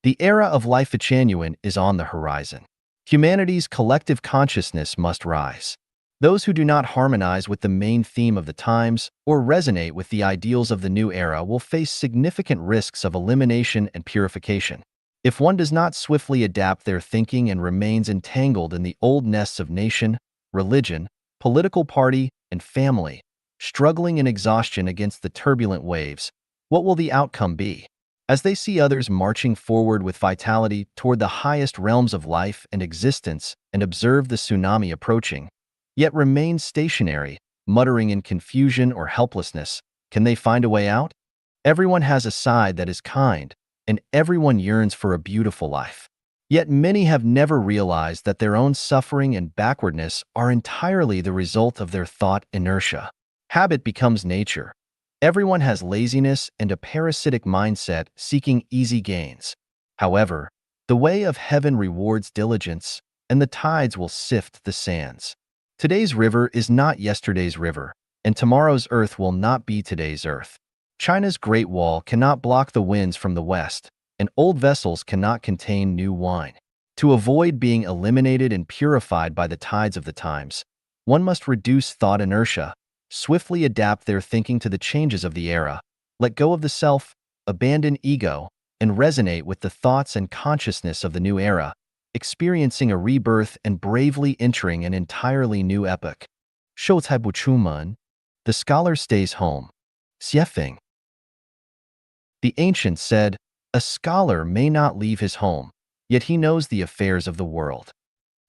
The era of life genuine is on the horizon. Humanity's collective consciousness must rise. Those who do not harmonize with the main theme of the times or resonate with the ideals of the new era will face significant risks of elimination and purification. If one does not swiftly adapt their thinking and remains entangled in the old nests of nation, religion, political party, and family, struggling in exhaustion against the turbulent waves, what will the outcome be? As they see others marching forward with vitality toward the highest realms of life and existence and observe the tsunami approaching, yet remain stationary, muttering in confusion or helplessness, can they find a way out? Everyone has a side that is kind, and everyone yearns for a beautiful life. Yet many have never realized that their own suffering and backwardness are entirely the result of their thought inertia. Habit becomes nature. Everyone has laziness and a parasitic mindset seeking easy gains. However, the way of heaven rewards diligence, and the tides will sift the sands. Today's river is not yesterday's river, and tomorrow's earth will not be today's earth. China's Great Wall cannot block the winds from the west, and old vessels cannot contain new wine. To avoid being eliminated and purified by the tides of the times, one must reduce thought inertia, swiftly adapt their thinking to the changes of the era, let go of the self, abandon ego, and resonate with the thoughts and consciousness of the new era, experiencing a rebirth and bravely entering an entirely new epoch. 秀才不出门, the scholar stays home. 写评. The ancients said, a scholar may not leave his home, yet he knows the affairs of the world.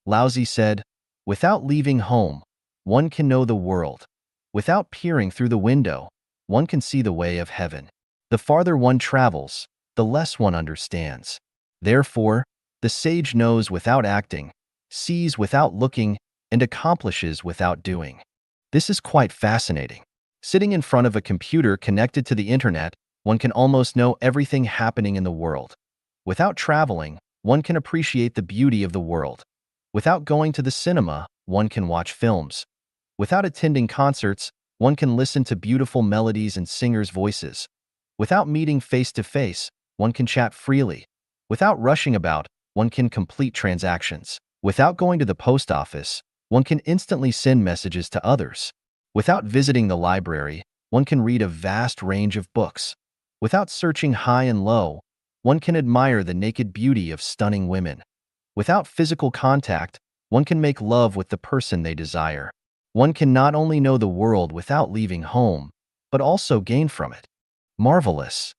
Laozi said, without leaving home, one can know the world. Without peering through the window, one can see the way of heaven. The farther one travels, the less one understands. Therefore, the sage knows without acting, sees without looking, and accomplishes without doing. This is quite fascinating. Sitting in front of a computer connected to the internet, one can almost know everything happening in the world. Without traveling, one can appreciate the beauty of the world. Without going to the cinema, one can watch films. Without attending concerts, one can listen to beautiful melodies and singers' voices. Without meeting face-to-face, one can chat freely. Without rushing about, one can complete transactions. Without going to the post office, one can instantly send messages to others. Without visiting the library, one can read a vast range of books. Without searching high and low, one can admire the naked beauty of stunning women. Without physical contact, one can make love with the person they desire. One can not only know the world without leaving home, but also gain from it. Marvelous.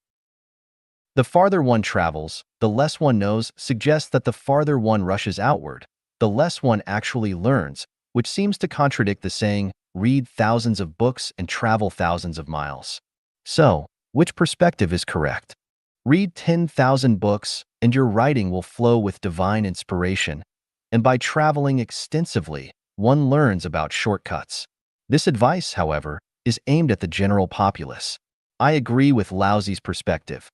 The farther one travels, the less one knows suggests that the farther one rushes outward, the less one actually learns, which seems to contradict the saying, read thousands of books and travel thousands of miles. So, which perspective is correct? Read 10,000 books, and your writing will flow with divine inspiration, and by traveling extensively, one learns about shortcuts. This advice, however, is aimed at the general populace. I agree with Laozi's perspective.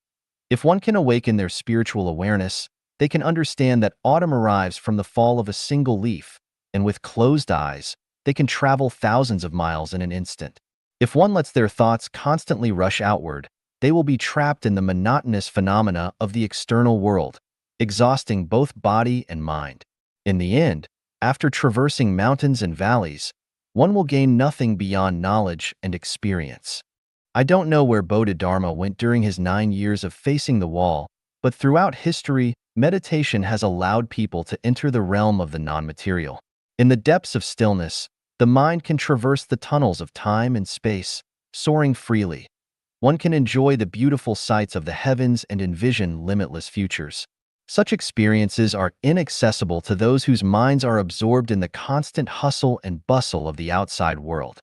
If one can awaken their spiritual awareness, they can understand that autumn arrives from the fall of a single leaf, and with closed eyes, they can travel thousands of miles in an instant. If one lets their thoughts constantly rush outward, they will be trapped in the monotonous phenomena of the external world, exhausting both body and mind. In the end, after traversing mountains and valleys, one will gain nothing beyond knowledge and experience. I don't know where Bodhidharma went during his 9 years of facing the wall, but throughout history, meditation has allowed people to enter the realm of the non-material. In the depths of stillness, the mind can traverse the tunnels of time and space, soaring freely. One can enjoy the beautiful sights of the heavens and envision limitless futures. Such experiences are inaccessible to those whose minds are absorbed in the constant hustle and bustle of the outside world.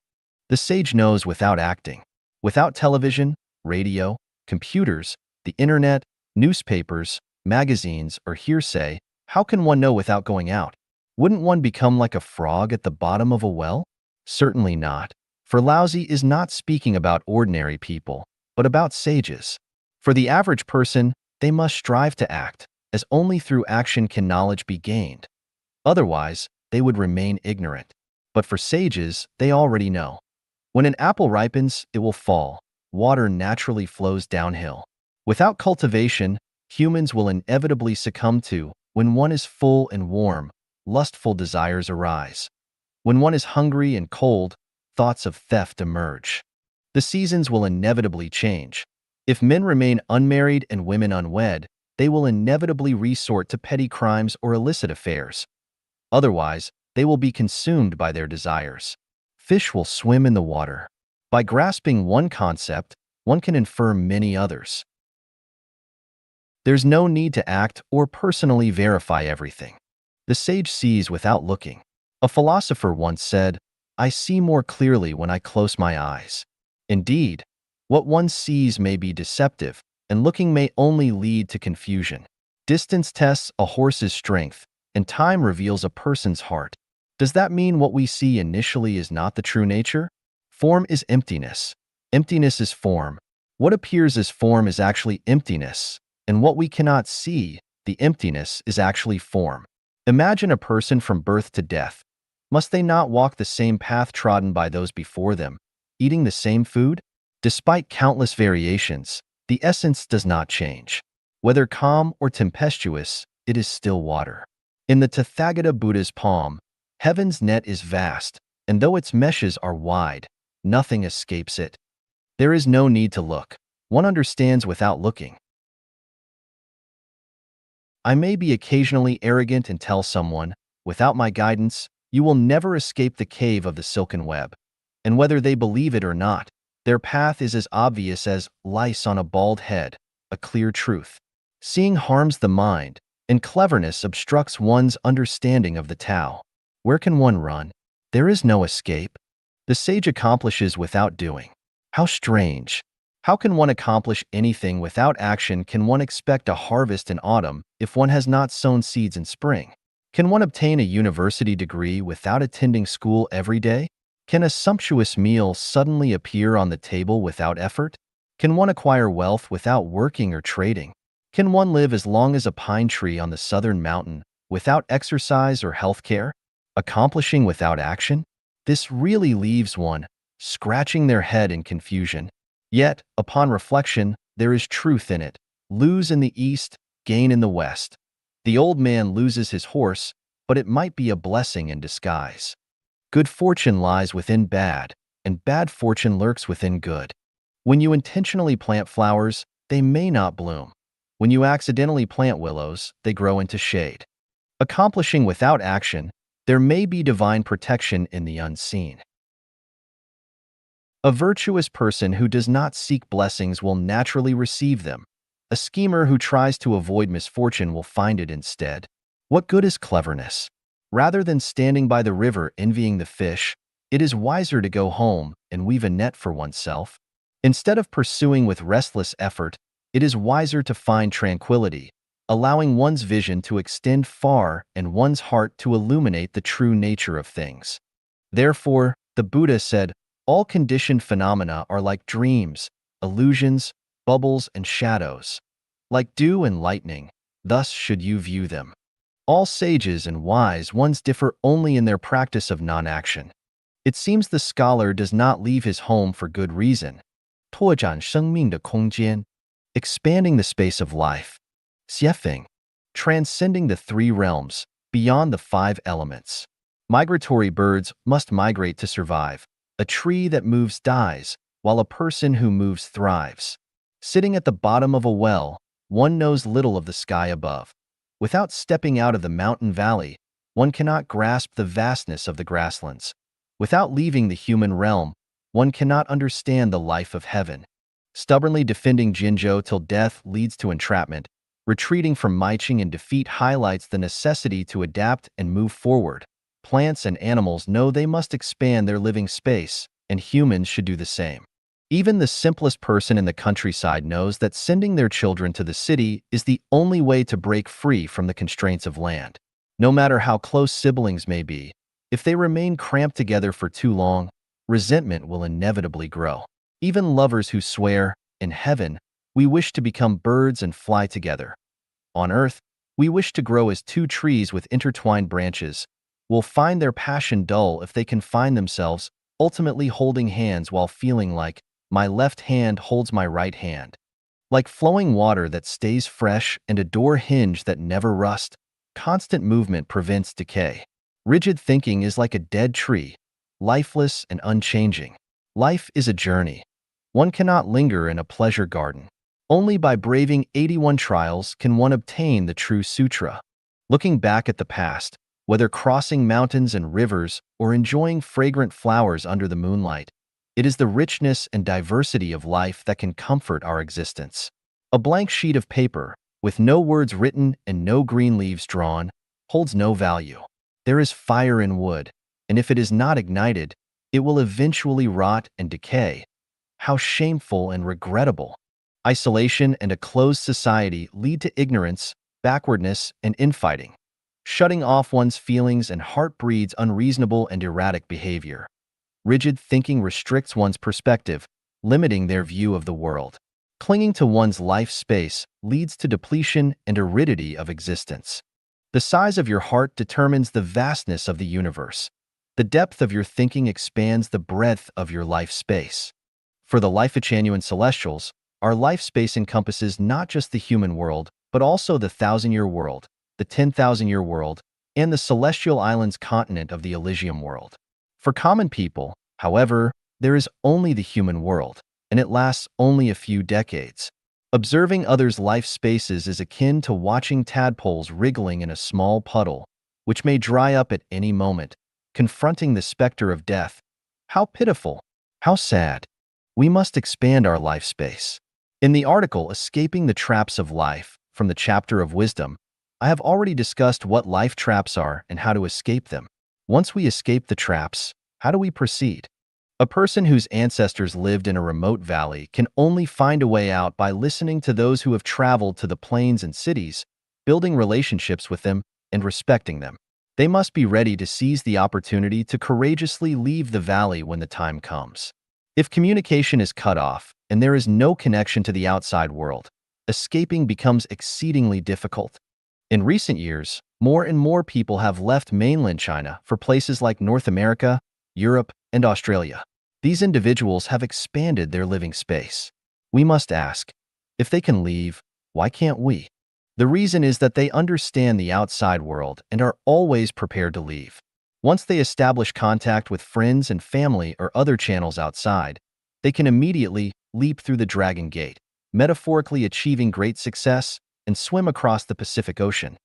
The sage knows without acting. Without television, radio, computers, the internet, newspapers, magazines, or hearsay, how can one know without going out? Wouldn't one become like a frog at the bottom of a well? Certainly not. For Laozi is not speaking about ordinary people, but about sages. For the average person, they must strive to act. as only through action can knowledge be gained. Otherwise, they would remain ignorant. But for sages, they already know. When an apple ripens, it will fall. Water naturally flows downhill. Without cultivation, humans will inevitably succumb to, when one is full and warm, lustful desires arise. When one is hungry and cold, thoughts of theft emerge. The seasons will inevitably change. If men remain unmarried and women unwed, they will inevitably resort to petty crimes or illicit affairs. Otherwise, they will be consumed by their desires. Fish will swim in the water. By grasping one concept, one can infer many others. There's no need to act or personally verify everything. The sage sees without looking. A philosopher once said, "I see more clearly when I close my eyes." Indeed, what one sees may be deceptive, and looking may only lead to confusion. Distance tests a horse's strength, and time reveals a person's heart. Does that mean what we see initially is not the true nature? Form is emptiness. Emptiness is form. What appears as form is actually emptiness, and what we cannot see, the emptiness, is actually form. Imagine a person from birth to death. Must they not walk the same path trodden by those before them, eating the same food? Despite countless variations, the essence does not change. Whether calm or tempestuous, it is still water. In the Tathagata Buddha's palm, heaven's net is vast, and though its meshes are wide, nothing escapes it. There is no need to look. One understands without looking. I may be occasionally arrogant and tell someone, without my guidance, you will never escape the cave of the silken web. And whether they believe it or not, their path is as obvious as lice on a bald head, a clear truth. Seeing harms the mind, and cleverness obstructs one's understanding of the Tao. Where can one run? There is no escape. The sage accomplishes without doing. How strange! How can one accomplish anything without action? Can one expect a harvest in autumn if one has not sown seeds in spring? Can one obtain a university degree without attending school every day? Can a sumptuous meal suddenly appear on the table without effort? Can one acquire wealth without working or trading? Can one live as long as a pine tree on the southern mountain without exercise or health care? Accomplishing without action? This really leaves one scratching their head in confusion. Yet, upon reflection, there is truth in it. Lose in the east, gain in the west. The old man loses his horse, but it might be a blessing in disguise. Good fortune lies within bad, and bad fortune lurks within good. When you intentionally plant flowers, they may not bloom. When you accidentally plant willows, they grow into shade. Accomplishing without action, there may be divine protection in the unseen. A virtuous person who does not seek blessings will naturally receive them. A schemer who tries to avoid misfortune will find it instead. What good is cleverness? Rather than standing by the river envying the fish, it is wiser to go home and weave a net for oneself. Instead of pursuing with restless effort, it is wiser to find tranquility, allowing one's vision to extend far and one's heart to illuminate the true nature of things. Therefore, the Buddha said, all conditioned phenomena are like dreams, illusions, bubbles, and shadows. Like dew and lightning, thus should you view them. All sages and wise ones differ only in their practice of non-action. It seems the scholar does not leave his home for good reason. 拓展生命的空间, expanding the space of life. 写法, transcending the three realms, beyond the five elements. Migratory birds must migrate to survive. A tree that moves dies, while a person who moves thrives. Sitting at the bottom of a well, one knows little of the sky above. Without stepping out of the mountain valley, one cannot grasp the vastness of the grasslands. Without leaving the human realm, one cannot understand the life of heaven. Stubbornly defending Jinzhou till death leads to entrapment. Retreating from Maiqing in defeat highlights the necessity to adapt and move forward. Plants and animals know they must expand their living space, and humans should do the same. Even the simplest person in the countryside knows that sending their children to the city is the only way to break free from the constraints of land. No matter how close siblings may be, if they remain cramped together for too long, resentment will inevitably grow. Even lovers who swear, in heaven, we wish to become birds and fly together. On earth, we wish to grow as two trees with intertwined branches, will find their passion dull if they confine themselves, ultimately holding hands while feeling like, my left hand holds my right hand. Like flowing water that stays fresh and a door hinge that never rusts, constant movement prevents decay. Rigid thinking is like a dead tree, lifeless and unchanging. Life is a journey. One cannot linger in a pleasure garden. Only by braving 81 trials can one obtain the true sutra. Looking back at the past, whether crossing mountains and rivers or enjoying fragrant flowers under the moonlight, it is the richness and diversity of life that can comfort our existence. A blank sheet of paper, with no words written and no green leaves drawn, holds no value. There is fire in wood, and if it is not ignited, it will eventually rot and decay. How shameful and regrettable! Isolation and a closed society lead to ignorance, backwardness, and infighting. Shutting off one's feelings and heart breeds unreasonable and erratic behavior. Rigid thinking restricts one's perspective, limiting their view of the world. Clinging to one's life space leads to depletion and aridity of existence. The size of your heart determines the vastness of the universe. The depth of your thinking expands the breadth of your life space. For the Life-Genuine Celestials, our life space encompasses not just the human world, but also the 1,000-year world, the 10,000-year world, and the celestial islands continent of the Elysium world. For common people, however, there is only the human world, and it lasts only a few decades. Observing others' life spaces is akin to watching tadpoles wriggling in a small puddle, which may dry up at any moment, confronting the specter of death. How pitiful! How sad! We must expand our life space. In the article Escaping the Traps of Life, from the chapter of Wisdom, I have already discussed what life traps are and how to escape them. Once we escape the traps, how do we proceed? A person whose ancestors lived in a remote valley can only find a way out by listening to those who have traveled to the plains and cities, building relationships with them, and respecting them. They must be ready to seize the opportunity to courageously leave the valley when the time comes. If communication is cut off and there is no connection to the outside world, escaping becomes exceedingly difficult. In recent years, more and more people have left mainland China for places like North America, Europe, and Australia. These individuals have expanded their living space. We must ask, if they can leave, why can't we? The reason is that they understand the outside world and are always prepared to leave. Once they establish contact with friends and family or other channels outside, they can immediately leap through the Dragon Gate, metaphorically achieving great success, and swim across the Pacific Ocean.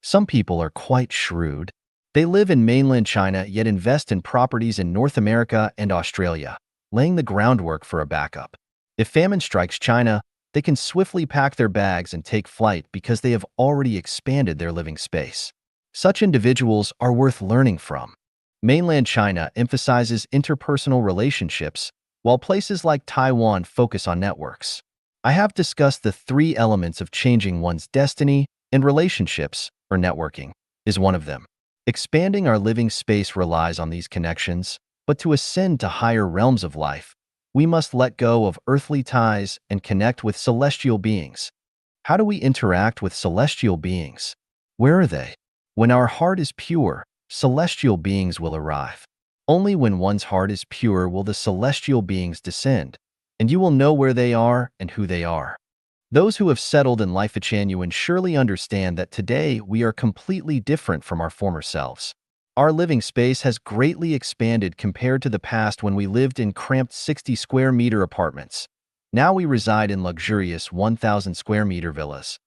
Some people are quite shrewd. They live in mainland China yet invest in properties in North America and Australia, laying the groundwork for a backup. If famine strikes China, they can swiftly pack their bags and take flight because they have already expanded their living space. Such individuals are worth learning from. Mainland China emphasizes interpersonal relationships, while places like Taiwan focus on networks. I have discussed the 3 elements of changing one's destiny, and relationships, or networking, is one of them. Expanding our living space relies on these connections, but to ascend to higher realms of life, we must let go of earthly ties and connect with celestial beings. How do we interact with celestial beings? Where are they? When our heart is pure, celestial beings will arrive. Only when one's heart is pure will the celestial beings descend, and you will know where they are and who they are. Those who have settled in Life-Genuine surely understand that today we are completely different from our former selves. Our living space has greatly expanded compared to the past when we lived in cramped 60 square meter apartments. Now we reside in luxurious 1,000 square meter villas.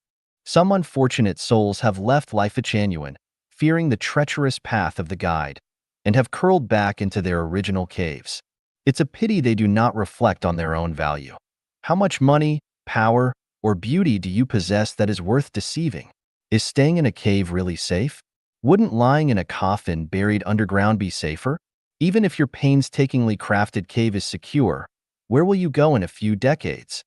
Some unfortunate souls have left Life-Genuine, fearing the treacherous path of the guide, and have curled back into their original caves. It's a pity they do not reflect on their own value. How much money, power, or beauty do you possess that is worth deceiving? Is staying in a cave really safe? Wouldn't lying in a coffin buried underground be safer? Even if your painstakingly crafted cave is secure, where will you go in a few decades?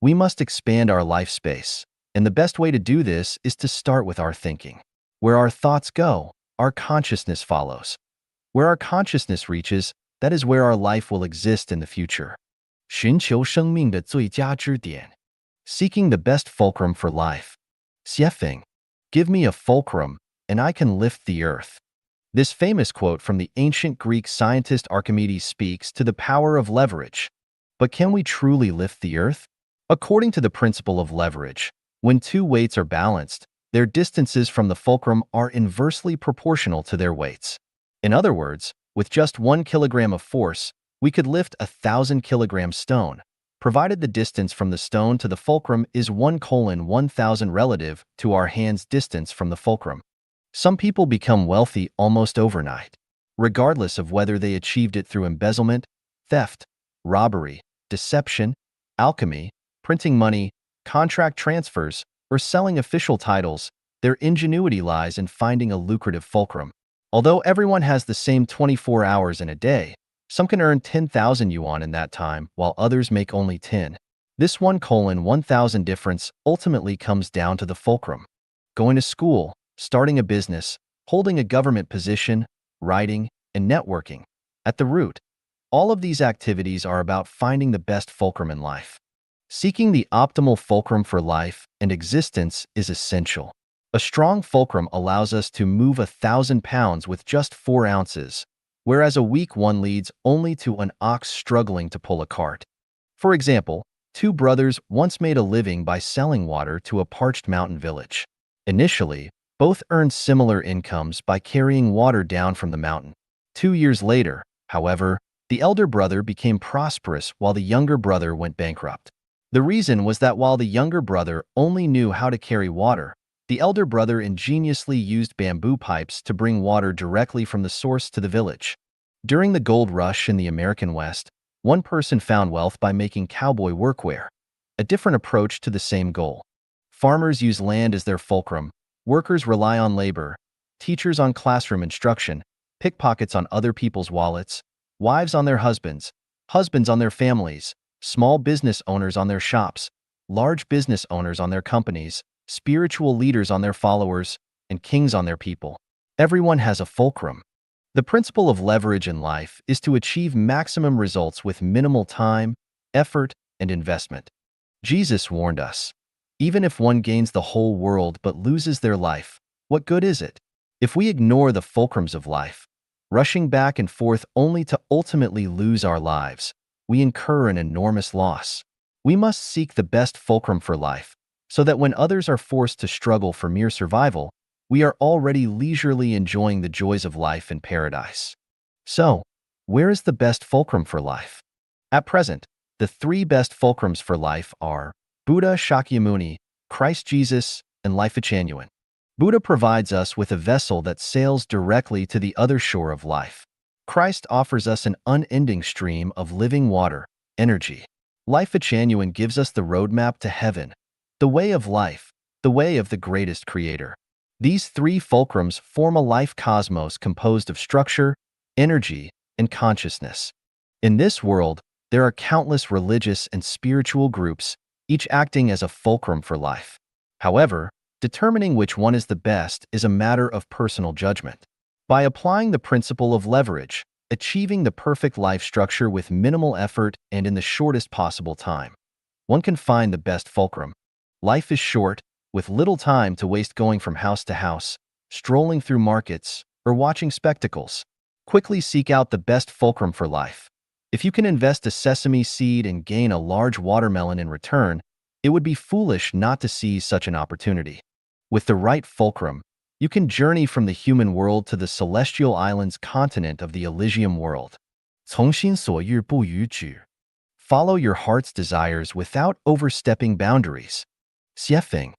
We must expand our life space, and the best way to do this is to start with our thinking. Where our thoughts go, our consciousness follows. Where our consciousness reaches, that is where our life will exist in the future. 寻求生命的最佳支点 Seeking the best fulcrum for life. Xiefeng. Give me a fulcrum, and I can lift the earth. This famous quote from the ancient Greek scientist Archimedes speaks to the power of leverage. But can we truly lift the earth? According to the principle of leverage, when two weights are balanced, their distances from the fulcrum are inversely proportional to their weights. In other words, with just 1 kilogram of force, we could lift 1,000-kilogram stone, provided the distance from the stone to the fulcrum is 1:1,000 relative to our hand's distance from the fulcrum. Some people become wealthy almost overnight, regardless of whether they achieved it through embezzlement, theft, robbery, deception, alchemy, printing money, contract transfers, or selling official titles. Their ingenuity lies in finding a lucrative fulcrum. Although everyone has the same 24 hours in a day, some can earn 10,000 yuan in that time, while others make only 10. This 1:1,000 difference ultimately comes down to the fulcrum. Going to school, starting a business, holding a government position, writing, and networking. At the root, all of these activities are about finding the best fulcrum in life. Seeking the optimal fulcrum for life and existence is essential. A strong fulcrum allows us to move 1,000 pounds with just 4 ounces, whereas a weak one leads only to an ox struggling to pull a cart. For example, two brothers once made a living by selling water to a parched mountain village. Initially, both earned similar incomes by carrying water down from the mountain. 2 years later, however, the elder brother became prosperous while the younger brother went bankrupt. The reason was that while the younger brother only knew how to carry water, the elder brother ingeniously used bamboo pipes to bring water directly from the source to the village. During the gold rush in the American West, one person found wealth by making cowboy workwear, a different approach to the same goal. Farmers use land as their fulcrum, workers rely on labor, teachers on classroom instruction, pickpockets on other people's wallets, wives on their husbands, husbands on their families, small business owners on their shops, large business owners on their companies, spiritual leaders on their followers, and kings on their people. Everyone has a fulcrum. The principle of leverage in life is to achieve maximum results with minimal time, effort, and investment. Jesus warned us, even if one gains the whole world but loses their life, what good is it? If we ignore the fulcrums of life, rushing back and forth only to ultimately lose our lives, we incur an enormous loss. We must seek the best fulcrum for life, so that when others are forced to struggle for mere survival, we are already leisurely enjoying the joys of life in paradise. So, where is the best fulcrum for life? At present, the 3 best fulcrums for life are Buddha Shakyamuni, Christ Jesus, and Life-Genuine. Buddha provides us with a vessel that sails directly to the other shore of life. Christ offers us an unending stream of living water, energy. Life-Genuine gives us the roadmap to heaven, the way of life, the way of the greatest creator. These 3 fulcrums form a life cosmos composed of structure, energy, and consciousness. In this world, there are countless religious and spiritual groups, each acting as a fulcrum for life. However, determining which one is the best is a matter of personal judgment. By applying the principle of leverage, achieving the perfect life structure with minimal effort and in the shortest possible time, one can find the best fulcrum. Life is short, with little time to waste going from house to house, strolling through markets, or watching spectacles. Quickly seek out the best fulcrum for life. If you can invest a sesame seed and gain a large watermelon in return, it would be foolish not to seize such an opportunity. With the right fulcrum, you can journey from the human world to the celestial islands continent of the Elysium world. 从心所欲不逾矩. Follow your heart's desires without overstepping boundaries. Xiefeng.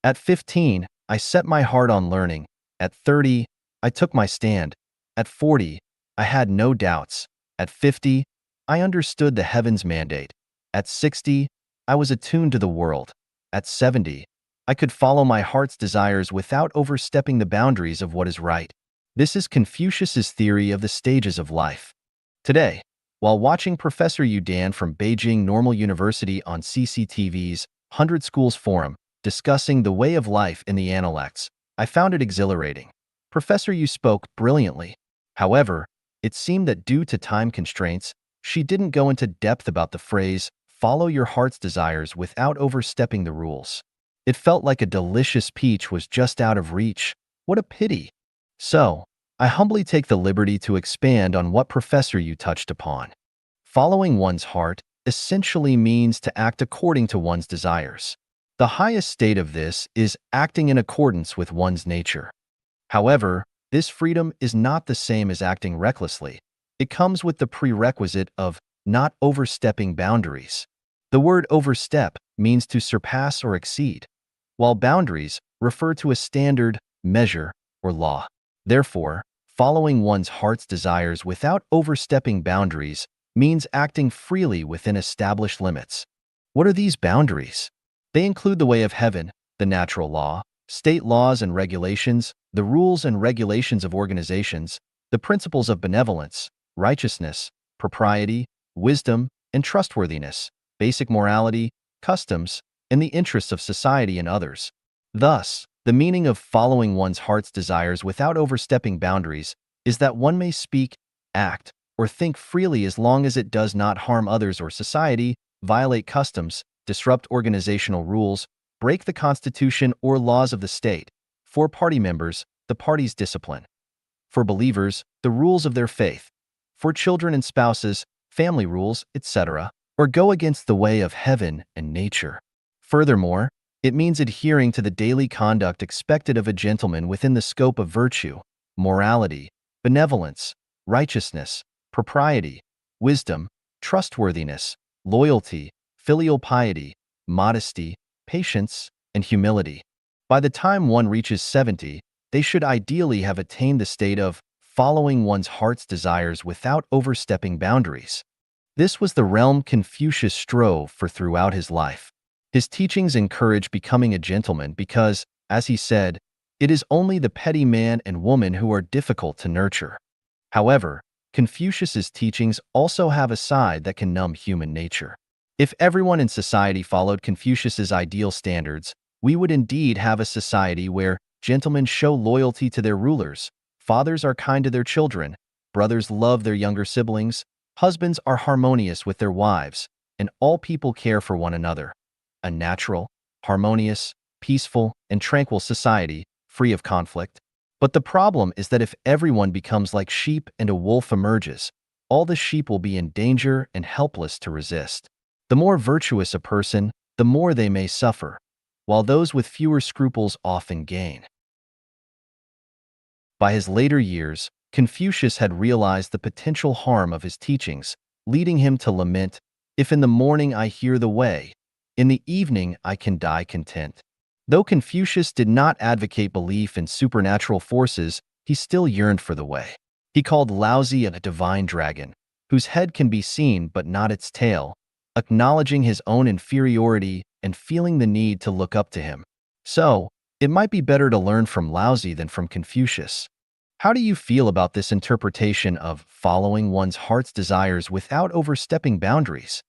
At 15, I set my heart on learning. At 30, I took my stand. At 40, I had no doubts. At 50, I understood the heaven's mandate. At 60, I was attuned to the world. At 70, I could follow my heart's desires without overstepping the boundaries of what is right. This is Confucius's theory of the stages of life. Today, while watching Professor Yu Dan from Beijing Normal University on CCTV's 100 Schools Forum discussing the way of life in the Analects, I found it exhilarating. Professor Yu spoke brilliantly. However, it seemed that due to time constraints, she didn't go into depth about the phrase, follow your heart's desires without overstepping the rules. It felt like a delicious peach was just out of reach. What a pity. So, I humbly take the liberty to expand on what Professor you touched upon. Following one's heart essentially means to act according to one's desires. The highest state of this is acting in accordance with one's nature. However, this freedom is not the same as acting recklessly. It comes with the prerequisite of not overstepping boundaries. The word overstep means to surpass or exceed, while boundaries refer to a standard, measure, or law. Therefore, following one's heart's desires without overstepping boundaries means acting freely within established limits. What are these boundaries? They include the way of heaven, the natural law, state laws and regulations, the rules and regulations of organizations, the principles of benevolence, righteousness, propriety, wisdom, and trustworthiness, basic morality, customs, and the interests of society and others. Thus, the meaning of following one's heart's desires without overstepping boundaries is that one may speak, act, or think freely as long as it does not harm others or society, violate customs, disrupt organizational rules, break the Constitution or laws of the state. For party members, the party's discipline. For believers, the rules of their faith. For children and spouses, family rules, etc., or go against the way of heaven and nature. Furthermore, it means adhering to the daily conduct expected of a gentleman within the scope of virtue, morality, benevolence, righteousness, propriety, wisdom, trustworthiness, loyalty, filial piety, modesty, patience, and humility. By the time one reaches 70, they should ideally have attained the state of following one's heart's desires without overstepping boundaries. This was the realm Confucius strove for throughout his life. His teachings encourage becoming a gentleman because, as he said, it is only the petty man and woman who are difficult to nurture. However, Confucius's teachings also have a side that can numb human nature. If everyone in society followed Confucius's ideal standards, we would indeed have a society where gentlemen show loyalty to their rulers, fathers are kind to their children, brothers love their younger siblings, husbands are harmonious with their wives, and all people care for one another. A natural, harmonious, peaceful, and tranquil society, free of conflict. But the problem is that if everyone becomes like sheep and a wolf emerges, all the sheep will be in danger and helpless to resist. The more virtuous a person, the more they may suffer, while those with fewer scruples often gain. By his later years, Confucius had realized the potential harm of his teachings, leading him to lament, "If in the morning I hear the way, in the evening I can die content." Though Confucius did not advocate belief in supernatural forces, he still yearned for the way. He called Laozi a divine dragon, whose head can be seen but not its tail, acknowledging his own inferiority and feeling the need to look up to him. So, it might be better to learn from Laozi than from Confucius. How do you feel about this interpretation of following one's heart's desires without overstepping boundaries?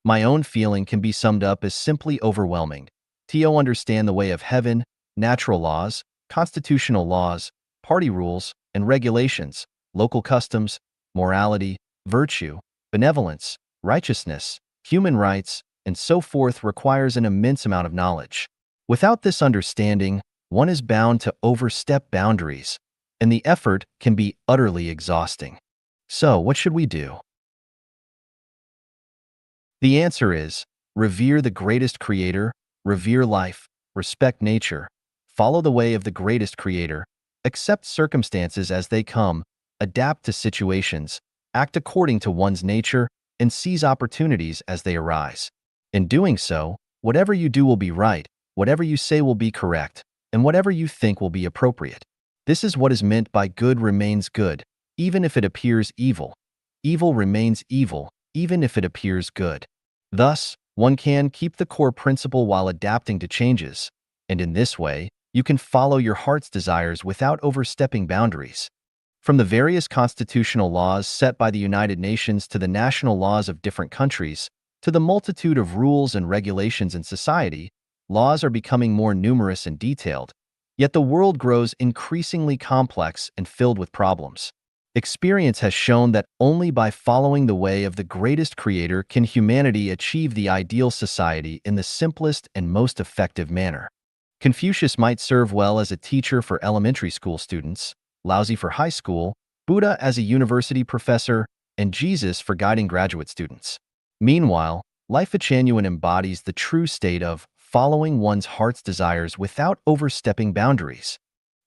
My own feeling can be summed up as simply overwhelming. To understand the way of heaven, natural laws, constitutional laws, party rules and regulations, local customs, morality, virtue, benevolence, righteousness, human rights, and so forth requires an immense amount of knowledge. Without this understanding, one is bound to overstep boundaries, and the effort can be utterly exhausting. So, what should we do? The answer is, revere the greatest creator, revere life, respect nature, follow the way of the greatest creator, accept circumstances as they come, adapt to situations, act according to one's nature, and seize opportunities as they arise. In doing so, whatever you do will be right, whatever you say will be correct, and whatever you think will be appropriate. This is what is meant by good remains good, even if it appears evil. Evil remains evil, even if it appears good. Thus, one can keep the core principle while adapting to changes, and in this way, you can follow your heart's desires without overstepping boundaries. From the various constitutional laws set by the United Nations to the national laws of different countries, to the multitude of rules and regulations in society, laws are becoming more numerous and detailed, yet the world grows increasingly complex and filled with problems. Experience has shown that only by following the way of the greatest creator can humanity achieve the ideal society in the simplest and most effective manner. Confucius might serve well as a teacher for elementary school students, Laozi for high school, Buddha as a university professor, and Jesus for guiding graduate students. Meanwhile, Life Genuine embodies the true state of following one's heart's desires without overstepping boundaries.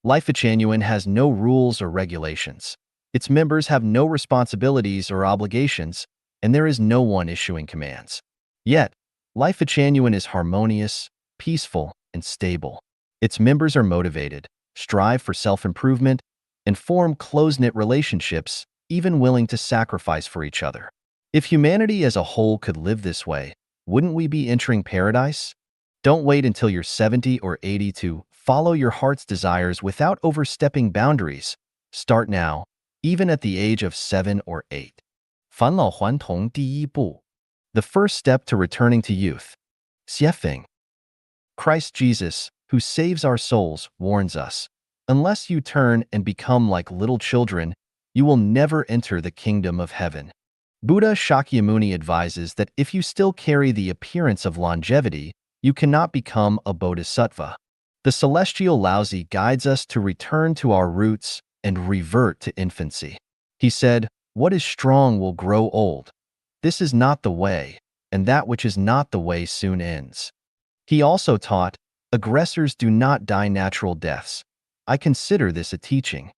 Life Genuine has no rules or regulations. Its members have no responsibilities or obligations, and there is no one issuing commands. Yet, Life Genuine is harmonious, peaceful, and stable. Its members are motivated, strive for self-improvement, and form close-knit relationships, even willing to sacrifice for each other. If humanity as a whole could live this way, wouldn't we be entering paradise? Don't wait until you're 70 or 80 to follow your heart's desires without overstepping boundaries. Start now, even at the age of 7 or 8. 返老还童第一步. The first step to returning to youth. 写phing. Christ Jesus, who saves our souls, warns us, unless you turn and become like little children, you will never enter the kingdom of heaven. Buddha Shakyamuni advises that if you still carry the appearance of longevity, you cannot become a bodhisattva. The celestial Laozi guides us to return to our roots and revert to infancy. He said, "What is strong will grow old. This is not the way, and that which is not the way soon ends." He also taught, "Aggressors do not die natural deaths." I consider this a teaching.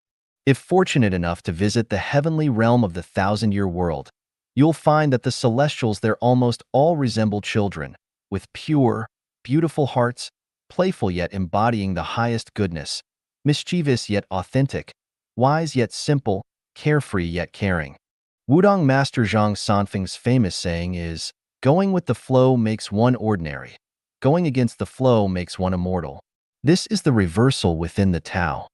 If fortunate enough to visit the heavenly realm of the thousand-year world, you'll find that the celestials there almost all resemble children, with pure, beautiful hearts, playful yet embodying the highest goodness, mischievous yet authentic, wise yet simple, carefree yet caring. Wudong Master Zhang Sanfeng's famous saying is, "Going with the flow makes one ordinary. Going against the flow makes one immortal." This is the reversal within the Tao.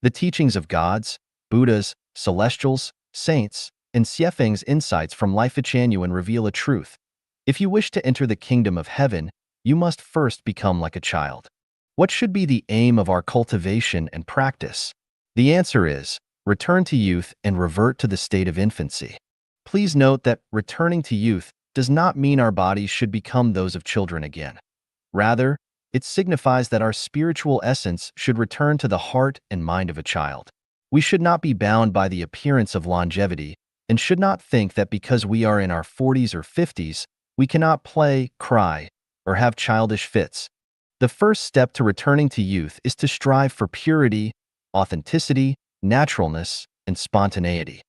The teachings of gods, Buddhas, celestials, saints, and Xiefeng's insights from Life Genuine reveal a truth. If you wish to enter the kingdom of heaven, you must first become like a child. What should be the aim of our cultivation and practice? The answer is, return to youth and revert to the state of infancy. Please note that returning to youth does not mean our bodies should become those of children again. Rather, it signifies that our spiritual essence should return to the heart and mind of a child. We should not be bound by the appearance of longevity and should not think that because we are in our 40s or 50s, we cannot play, cry, or have childish fits. The first step to returning to youth is to strive for purity, authenticity, naturalness, and spontaneity.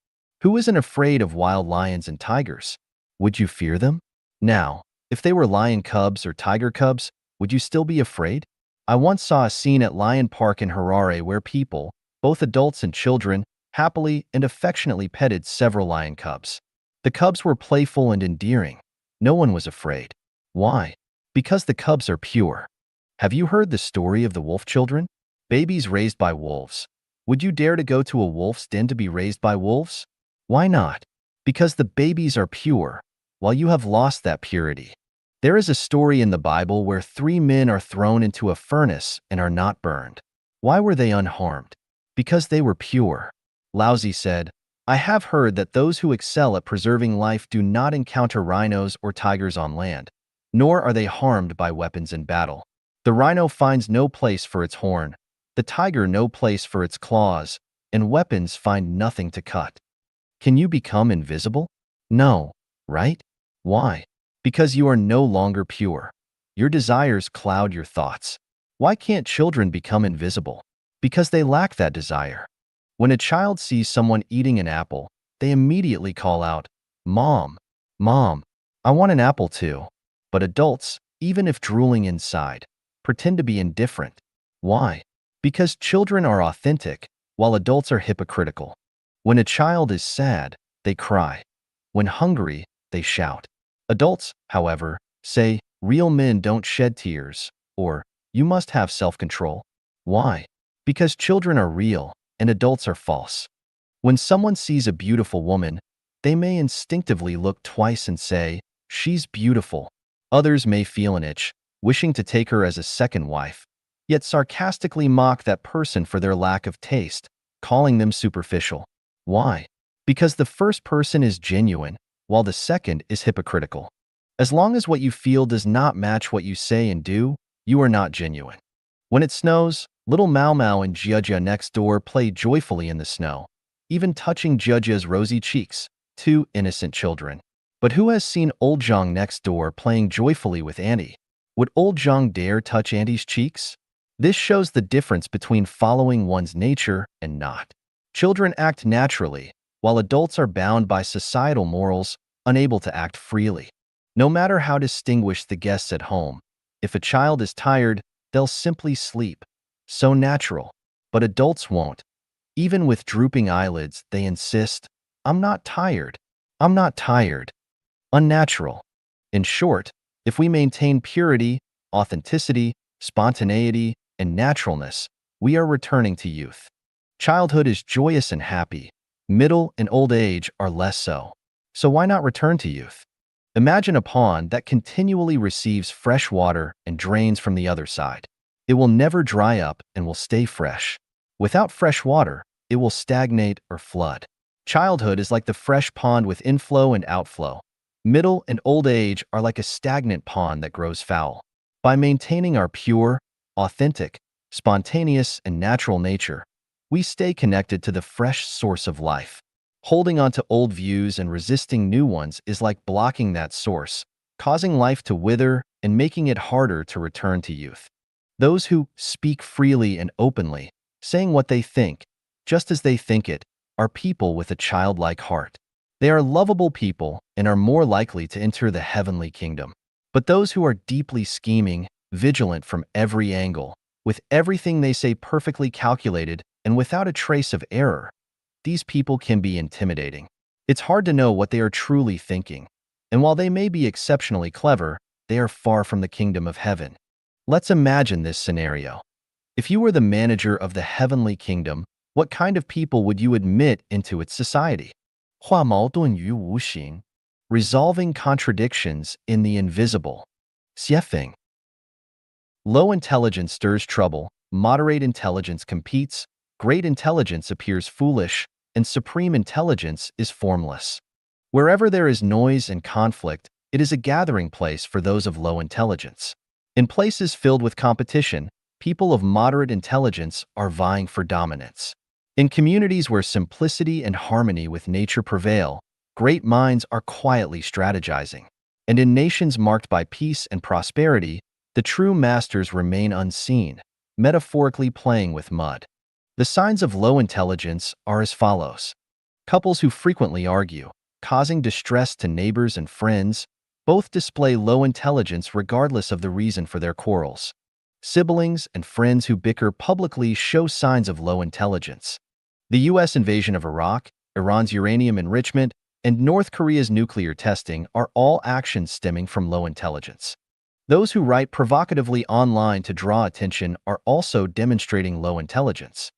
Who isn't afraid of wild lions and tigers? Would you fear them? Now, if they were lion cubs or tiger cubs, would you still be afraid? I once saw a scene at Lion Park in Harare where people, both adults and children, happily and affectionately petted several lion cubs. The cubs were playful and endearing. No one was afraid. Why? Because the cubs are pure. Have you heard the story of the wolf children? Babies raised by wolves. Would you dare to go to a wolf's den to be raised by wolves? Why not? Because the babies are pure, while you have lost that purity. There is a story in the Bible where 3 men are thrown into a furnace and are not burned. Why were they unharmed? Because they were pure. Laozi said, "I have heard that those who excel at preserving life do not encounter rhinos or tigers on land, nor are they harmed by weapons in battle. The rhino finds no place for its horn, the tiger no place for its claws, and weapons find nothing to cut." Can you become invisible? No, right? Why? Because you are no longer pure. Your desires cloud your thoughts. Why can't children become invisible? Because they lack that desire. When a child sees someone eating an apple, they immediately call out, "Mom, Mom, I want an apple too." But adults, even if drooling inside, pretend to be indifferent. Why? Because children are authentic, while adults are hypocritical. When a child is sad, they cry. When hungry, they shout. Adults, however, say, "Real men don't shed tears," or "You must have self-control." Why? Because children are real and adults are false. When someone sees a beautiful woman, they may instinctively look twice and say, "She's beautiful." Others may feel an itch, wishing to take her as a second wife, yet sarcastically mock that person for their lack of taste, calling them superficial. Why? Because the first person is genuine, while the second is hypocritical. As long as what you feel does not match what you say and do, you are not genuine. When it snows, little Mau Mau and Jiajia next door play joyfully in the snow, even touching Jiajia's rosy cheeks, two innocent children. But who has seen old Zhang next door playing joyfully with Auntie? Would old Zhang dare touch Auntie's cheeks? This shows the difference between following one's nature and not. Children act naturally, while adults are bound by societal morals, unable to act freely. No matter how distinguished the guests at home, if a child is tired, they'll simply sleep. So natural. But adults won't. Even with drooping eyelids, they insist, "I'm not tired. I'm not tired." Unnatural. In short, if we maintain purity, authenticity, spontaneity, and naturalness, we are returning to youth. Childhood is joyous and happy. Middle and old age are less so. So why not return to youth? Imagine a pond that continually receives fresh water and drains from the other side. It will never dry up and will stay fresh. Without fresh water, it will stagnate or flood. Childhood is like the fresh pond with inflow and outflow. Middle and old age are like a stagnant pond that grows foul. By maintaining our pure, authentic, spontaneous, and natural nature, we stay connected to the fresh source of life. Holding on to old views and resisting new ones is like blocking that source, causing life to wither and making it harder to return to youth. Those who speak freely and openly, saying what they think, just as they think it, are people with a childlike heart. They are lovable people and are more likely to enter the heavenly kingdom. But those who are deeply scheming, vigilant from every angle, with everything they say perfectly calculated and without a trace of error, these people can be intimidating. It's hard to know what they are truly thinking, and while they may be exceptionally clever, they are far from the kingdom of heaven. Let's imagine this scenario. If you were the manager of the heavenly kingdom, what kind of people would you admit into its society? 化矛盾于无形, resolving contradictions in the invisible. 写phing. Low intelligence stirs trouble, moderate intelligence competes, great intelligence appears foolish, and supreme intelligence is formless. Wherever there is noise and conflict, it is a gathering place for those of low intelligence. In places filled with competition, people of moderate intelligence are vying for dominance. In communities where simplicity and harmony with nature prevail, great minds are quietly strategizing. And in nations marked by peace and prosperity, the true masters remain unseen, metaphorically playing with mud. The signs of low intelligence are as follows. Couples who frequently argue, causing distress to neighbors and friends, both display low intelligence regardless of the reason for their quarrels. Siblings and friends who bicker publicly show signs of low intelligence. The U.S. invasion of Iraq, Iran's uranium enrichment, and North Korea's nuclear testing are all actions stemming from low intelligence. Those who write provocatively online to draw attention are also demonstrating low intelligence.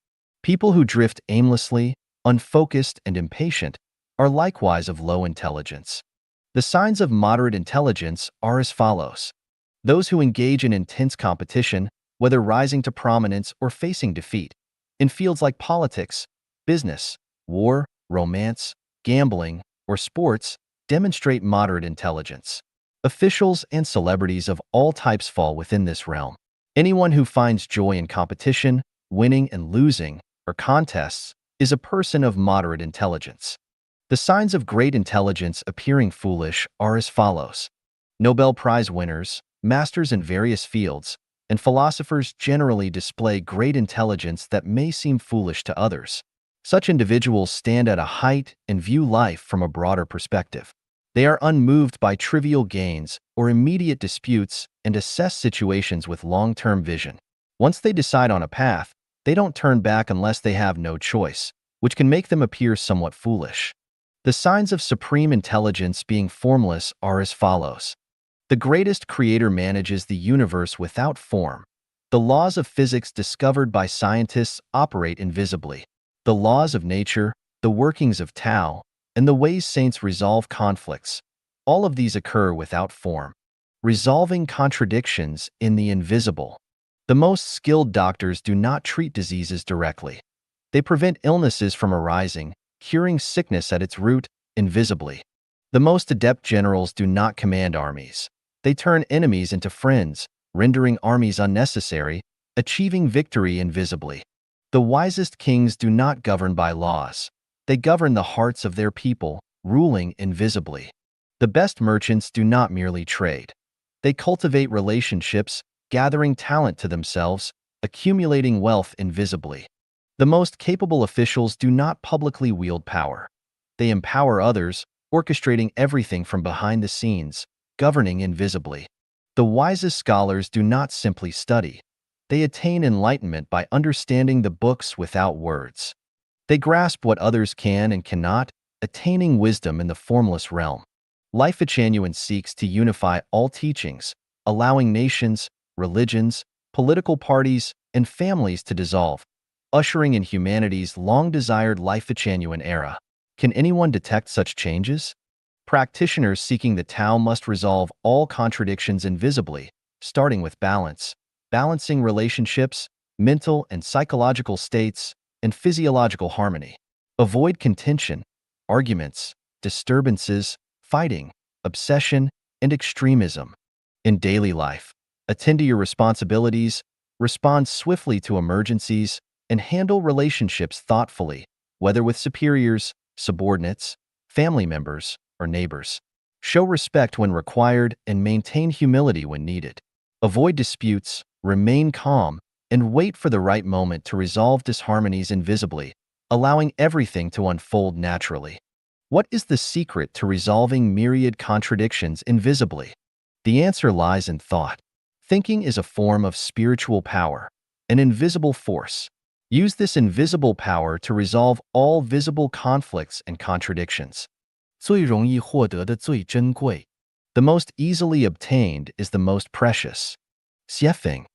People who drift aimlessly, unfocused, and impatient are likewise of low intelligence. The signs of moderate intelligence are as follows. Those who engage in intense competition, whether rising to prominence or facing defeat, in fields like politics, business, war, romance, gambling, or sports, demonstrate moderate intelligence. Officials and celebrities of all types fall within this realm. Anyone who finds joy in competition, winning and losing, or contests, is a person of moderate intelligence. The signs of great intelligence appearing foolish are as follows. Nobel Prize winners, masters in various fields, and philosophers generally display great intelligence that may seem foolish to others. Such individuals stand at a height and view life from a broader perspective. They are unmoved by trivial gains or immediate disputes and assess situations with long-term vision. Once they decide on a path, they don't turn back unless they have no choice, which can make them appear somewhat foolish. The signs of supreme intelligence being formless are as follows. The greatest creator manages the universe without form. The laws of physics discovered by scientists operate invisibly. The laws of nature, the workings of Tao, and the ways saints resolve conflicts, all of these occur without form. Resolving contradictions in the invisible. The most skilled doctors do not treat diseases directly. They prevent illnesses from arising, curing sickness at its root, invisibly. The most adept generals do not command armies. They turn enemies into friends, rendering armies unnecessary, Achieving victory invisibly. The wisest kings do not govern by laws. They govern the hearts of their people, ruling invisibly. The best merchants do not merely trade. They cultivate relationships, gathering talent to themselves, accumulating wealth invisibly. The most capable officials do not publicly wield power. They empower others, orchestrating everything from behind the scenes, governing invisibly. The wisest scholars do not simply study. They attain enlightenment by understanding the books without words. They grasp what others can and cannot, attaining wisdom in the formless realm. Life Genuine seeks to unify all teachings, allowing nations, religions, political parties, and families to dissolve, ushering in humanity's long-desired Life Genuine era. Can anyone detect such changes? Practitioners seeking the Tao must resolve all contradictions invisibly, starting with balance, balancing relationships, mental and psychological states, and physiological harmony. Avoid contention, arguments, disturbances, fighting, obsession, and extremism. In daily life, attend to your responsibilities, respond swiftly to emergencies, and handle relationships thoughtfully, whether with superiors, subordinates, family members, or neighbors. Show respect when required and maintain humility when needed. Avoid disputes, remain calm, and wait for the right moment to resolve disharmonies invisibly, allowing everything to unfold naturally. What is the secret to resolving myriad contradictions invisibly? The answer lies in thought. Thinking is a form of spiritual power, an invisible force. Use this invisible power to resolve all visible conflicts and contradictions. 最容易获得的最珍贵. The most easily obtained is the most precious. Xie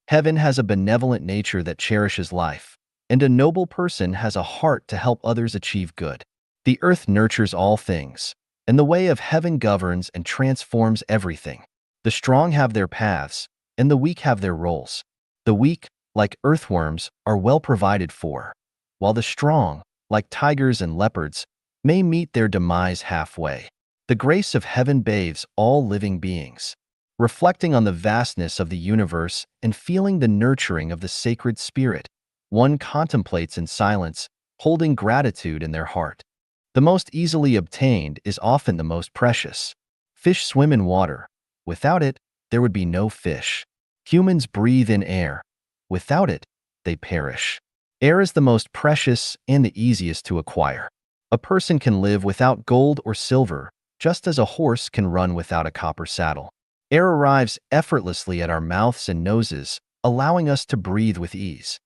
Heaven has a benevolent nature that cherishes life, and a noble person has a heart to help others achieve good. The earth nurtures all things, and the way of heaven governs and transforms everything. The strong have their paths, and the weak have their roles. The weak, like earthworms, are well provided for, while the strong, like tigers and leopards, may meet their demise halfway. The grace of heaven bathes all living beings. Reflecting on the vastness of the universe and feeling the nurturing of the sacred spirit, one contemplates in silence, holding gratitude in their heart. The most easily obtained is often the most precious. Fish swim in water. Without it, there would be no fish. Humans breathe in air. Without it, they perish. Air is the most precious and the easiest to acquire. A person can live without gold or silver, just as a horse can run without a copper saddle. Air arrives effortlessly at our mouths and noses, allowing us to breathe with ease.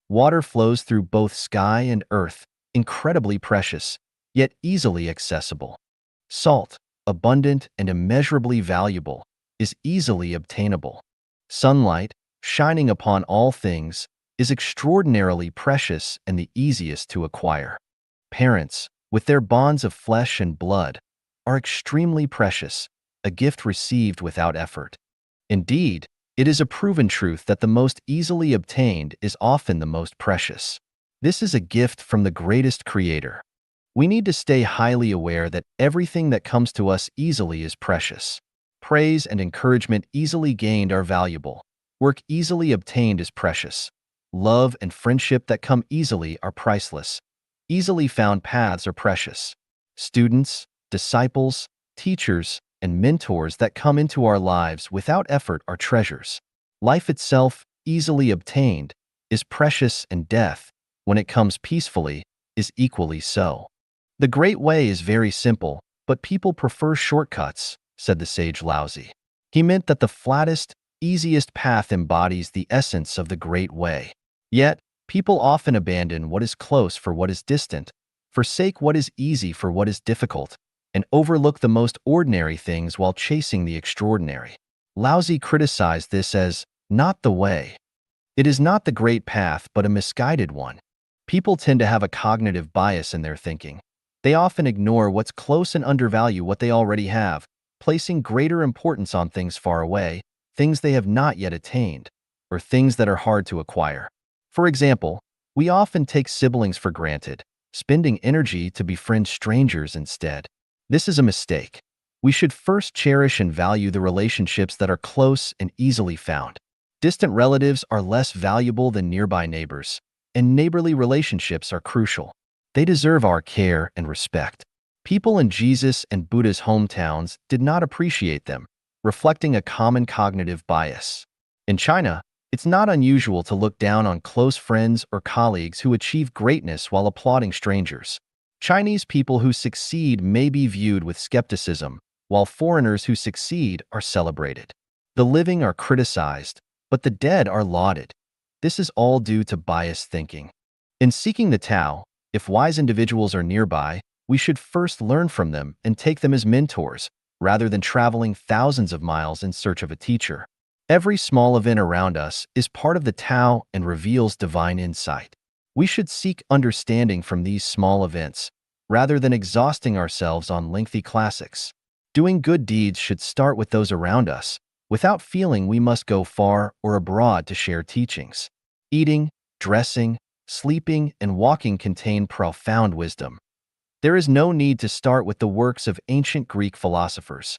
Water flows through both sky and earth, incredibly precious, yet easily accessible. Salt, abundant and immeasurably valuable, is easily obtainable. Sunlight, shining upon all things, is extraordinarily precious and the easiest to acquire. Parents, with their bonds of flesh and blood, are extremely precious, a gift received without effort. Indeed, it is a proven truth that the most easily obtained is often the most precious. This is a gift from the greatest Creator. We need to stay highly aware that everything that comes to us easily is precious. Praise and encouragement easily gained are valuable. Work easily obtained is precious. Love and friendship that come easily are priceless. Easily found paths are precious. Students, disciples, teachers, and mentors that come into our lives without effort are treasures. Life itself, easily obtained, is precious, and death, when it comes peacefully, is equally so. The great way is very simple, but people prefer shortcuts, said the sage Laozi. He meant that the flattest, easiest path embodies the essence of the great way. Yet, people often abandon what is close for what is distant, forsake what is easy for what is difficult, and overlook the most ordinary things while chasing the extraordinary. Laozi criticized this as not the way. It is not the great path but a misguided one. People tend to have a cognitive bias in their thinking. They often ignore what's close and undervalue what they already have, placing greater importance on things far away, things they have not yet attained, or things that are hard to acquire. For example, we often take siblings for granted, spending energy to befriend strangers instead. This is a mistake. We should first cherish and value the relationships that are close and easily found. Distant relatives are less valuable than nearby neighbors, and neighborly relationships are crucial. They deserve our care and respect. People in Jesus and Buddha's hometowns did not appreciate them, reflecting a common cognitive bias. In China, it's not unusual to look down on close friends or colleagues who achieve greatness while applauding strangers. Chinese people who succeed may be viewed with skepticism, while foreigners who succeed are celebrated. The living are criticized, but the dead are lauded. This is all due to biased thinking. In seeking the Tao, if wise individuals are nearby, we should first learn from them and take them as mentors, rather than traveling thousands of miles in search of a teacher. Every small event around us is part of the Tao and reveals divine insight. We should seek understanding from these small events, rather than exhausting ourselves on lengthy classics. Doing good deeds should start with those around us, without feeling we must go far or abroad to share teachings. Eating, dressing, sleeping, and walking contain profound wisdom. There is no need to start with the works of ancient Greek philosophers.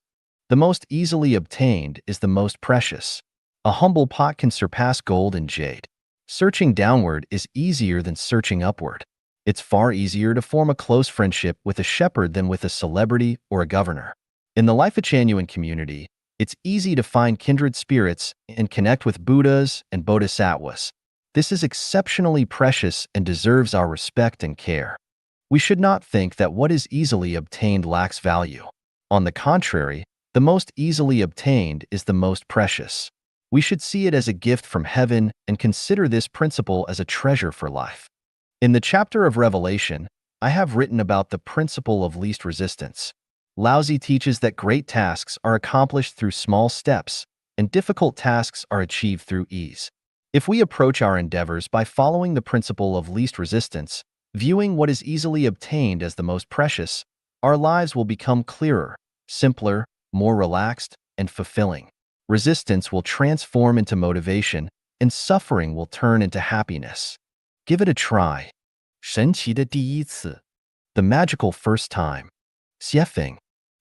The most easily obtained is the most precious. A humble pot can surpass gold and jade. Searching downward is easier than searching upward. It's far easier to form a close friendship with a shepherd than with a celebrity or a governor. In the Life of Genuine community, it's easy to find kindred spirits and connect with Buddhas and Bodhisattvas. This is exceptionally precious and deserves our respect and care. We should not think that what is easily obtained lacks value. On the contrary, the most easily obtained is the most precious. We should see it as a gift from heaven and consider this principle as a treasure for life. In the chapter of Revelation, I have written about the principle of least resistance. Laozi teaches that great tasks are accomplished through small steps, and difficult tasks are achieved through ease. If we approach our endeavors by following the principle of least resistance, viewing what is easily obtained as the most precious, our lives will become clearer, simpler, more relaxed, and fulfilling. Resistance will transform into motivation, and suffering will turn into happiness. Give it a try. 神奇的第一次. The magical first time. Xiefeng.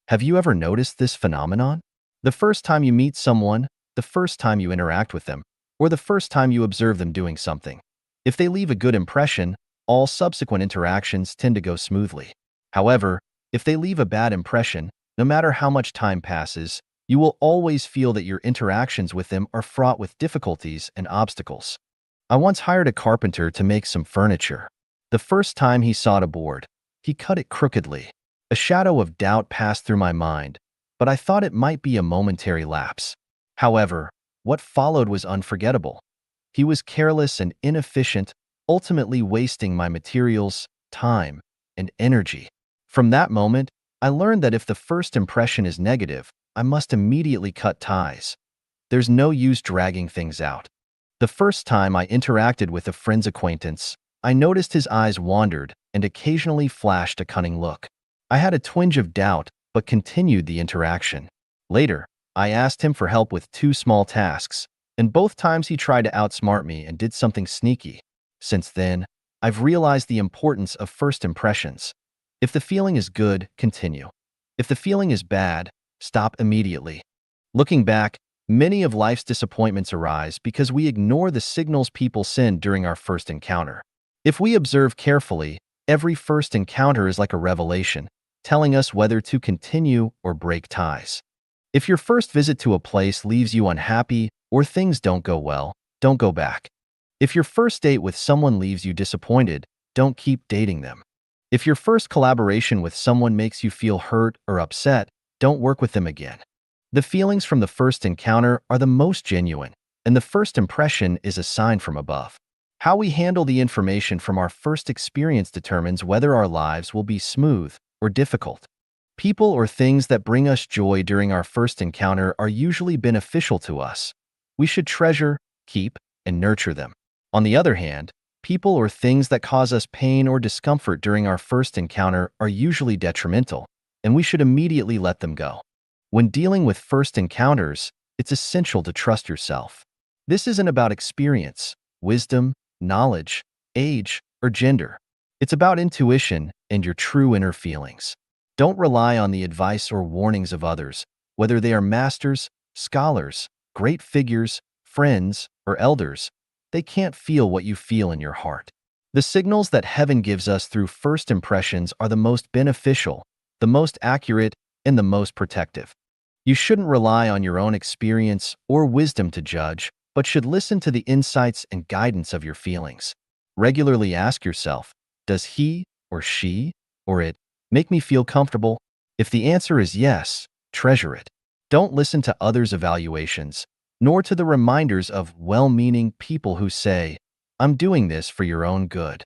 Have you ever noticed this phenomenon? The first time you meet someone, the first time you interact with them, or the first time you observe them doing something. If they leave a good impression, all subsequent interactions tend to go smoothly. However, if they leave a bad impression, no matter how much time passes, you will always feel that your interactions with them are fraught with difficulties and obstacles. I once hired a carpenter to make some furniture. The first time he sawed a board, he cut it crookedly. A shadow of doubt passed through my mind, but I thought it might be a momentary lapse. However, what followed was unforgettable. He was careless and inefficient, ultimately wasting my materials, time, and energy. From that moment, I learned that if the first impression is negative, I must immediately cut ties. There's no use dragging things out. The first time I interacted with a friend's acquaintance, I noticed his eyes wandered and occasionally flashed a cunning look. I had a twinge of doubt, but continued the interaction. Later, I asked him for help with 2 small tasks, and both times he tried to outsmart me and did something sneaky. Since then, I've realized the importance of first impressions. If the feeling is good, continue. If the feeling is bad, stop immediately. Looking back, many of life's disappointments arise because we ignore the signals people send during our first encounter. If we observe carefully, every first encounter is like a revelation, telling us whether to continue or break ties. If your first visit to a place leaves you unhappy or things don't go well, don't go back. If your first date with someone leaves you disappointed, don't keep dating them. If your first collaboration with someone makes you feel hurt or upset, don't work with them again. The feelings from the first encounter are the most genuine, and the first impression is a sign from above. How we handle the information from our first experience determines whether our lives will be smooth or difficult. People or things that bring us joy during our first encounter are usually beneficial to us. We should treasure, keep, and nurture them. On the other hand, people or things that cause us pain or discomfort during our first encounter are usually detrimental, and we should immediately let them go. When dealing with first encounters, it's essential to trust yourself. This isn't about experience, wisdom, knowledge, age, or gender. It's about intuition and your true inner feelings. Don't rely on the advice or warnings of others, whether they are masters, scholars, great figures, friends, or elders, they can't feel what you feel in your heart. The signals that heaven gives us through first impressions are the most beneficial, the most accurate, and the most protective. You shouldn't rely on your own experience or wisdom to judge, but should listen to the insights and guidance of your feelings. Regularly ask yourself, does he or she or it make me feel comfortable? If the answer is yes, treasure it. Don't listen to others' evaluations, nor to the reminders of well-meaning people who say, I'm doing this for your own good.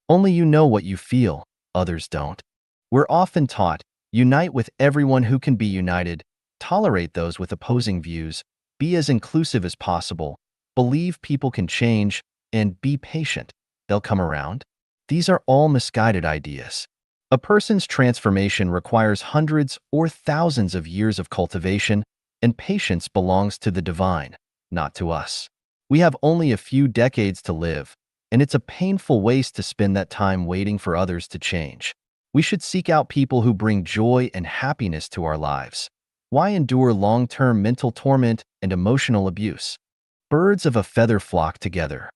Only you know what you feel, others don't. We're often taught, unite with everyone who can be united, tolerate those with opposing views, be as inclusive as possible, believe people can change, and be patient. They'll come around. These are all misguided ideas. A person's transformation requires hundreds or thousands of years of cultivation, and patience belongs to the divine, not to us. We have only a few decades to live, and it's a painful waste to spend that time waiting for others to change. We should seek out people who bring joy and happiness to our lives. Why endure long-term mental torment and emotional abuse? Birds of a feather flock together.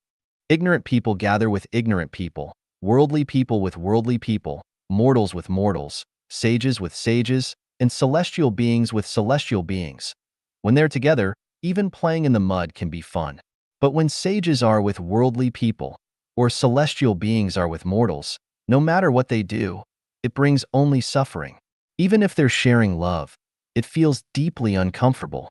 Ignorant people gather with ignorant people, worldly people with worldly people, mortals with mortals, sages with sages, and celestial beings with celestial beings. When they're together, even playing in the mud can be fun. But when sages are with worldly people, or celestial beings are with mortals, no matter what they do, it brings only suffering. Even if they're sharing love, it feels deeply uncomfortable.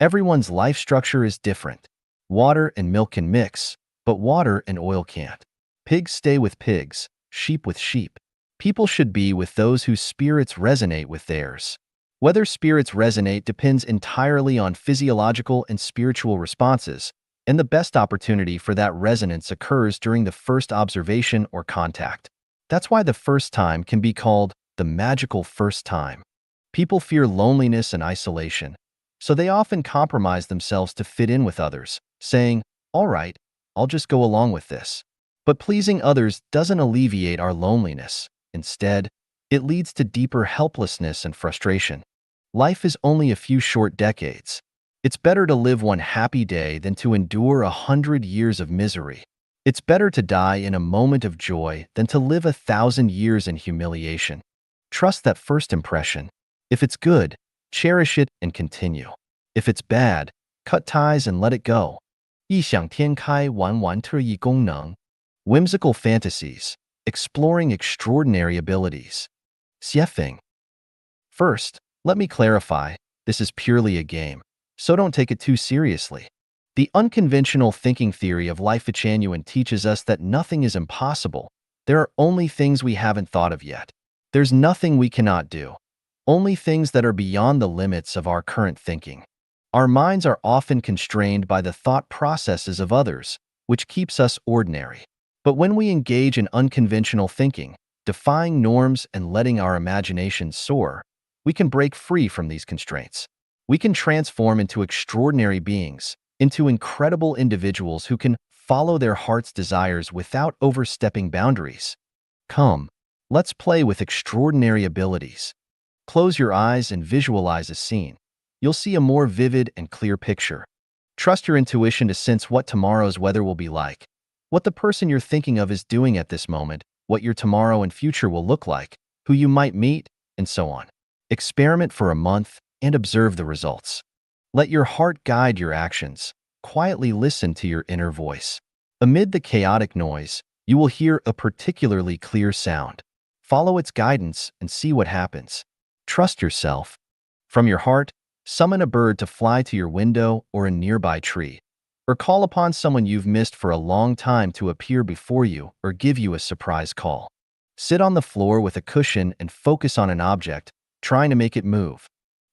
Everyone's life structure is different. Water and milk can mix, but water and oil can't. Pigs stay with pigs, sheep with sheep. People should be with those whose spirits resonate with theirs. Whether spirits resonate depends entirely on physiological and spiritual responses, and the best opportunity for that resonance occurs during the first observation or contact. That's why the first time can be called the magical first time. People fear loneliness and isolation, so they often compromise themselves to fit in with others, saying, all right, I'll just go along with this. But pleasing others doesn't alleviate our loneliness. Instead, it leads to deeper helplessness and frustration. Life is only a few short decades. It's better to live one happy day than to endure 100 years of misery. It's better to die in a moment of joy than to live 1,000 years in humiliation. Trust that first impression. If it's good, cherish it and continue. If it's bad, cut ties and let it go. 异想天开玩玩特异功能. Whimsical fantasies, exploring extraordinary abilities. 写法. First, let me clarify, this is purely a game, so don't take it too seriously. The unconventional thinking theory of Life Genuine teaches us that nothing is impossible. There are only things we haven't thought of yet. There's nothing we cannot do. Only things that are beyond the limits of our current thinking. Our minds are often constrained by the thought processes of others, which keeps us ordinary. But when we engage in unconventional thinking, defying norms and letting our imaginations soar, we can break free from these constraints. We can transform into extraordinary beings, into incredible individuals who can follow their heart's desires without overstepping boundaries. Come, let's play with extraordinary abilities. Close your eyes and visualize a scene. You'll see a more vivid and clear picture. Trust your intuition to sense what tomorrow's weather will be like, what the person you're thinking of is doing at this moment, what your tomorrow and future will look like, who you might meet, and so on. Experiment for a month and observe the results. Let your heart guide your actions. Quietly listen to your inner voice. Amid the chaotic noise, you will hear a particularly clear sound. Follow its guidance and see what happens. Trust yourself. From your heart, summon a bird to fly to your window or a nearby tree, or call upon someone you've missed for a long time to appear before you or give you a surprise call. Sit on the floor with a cushion and focus on an object, trying to make it move.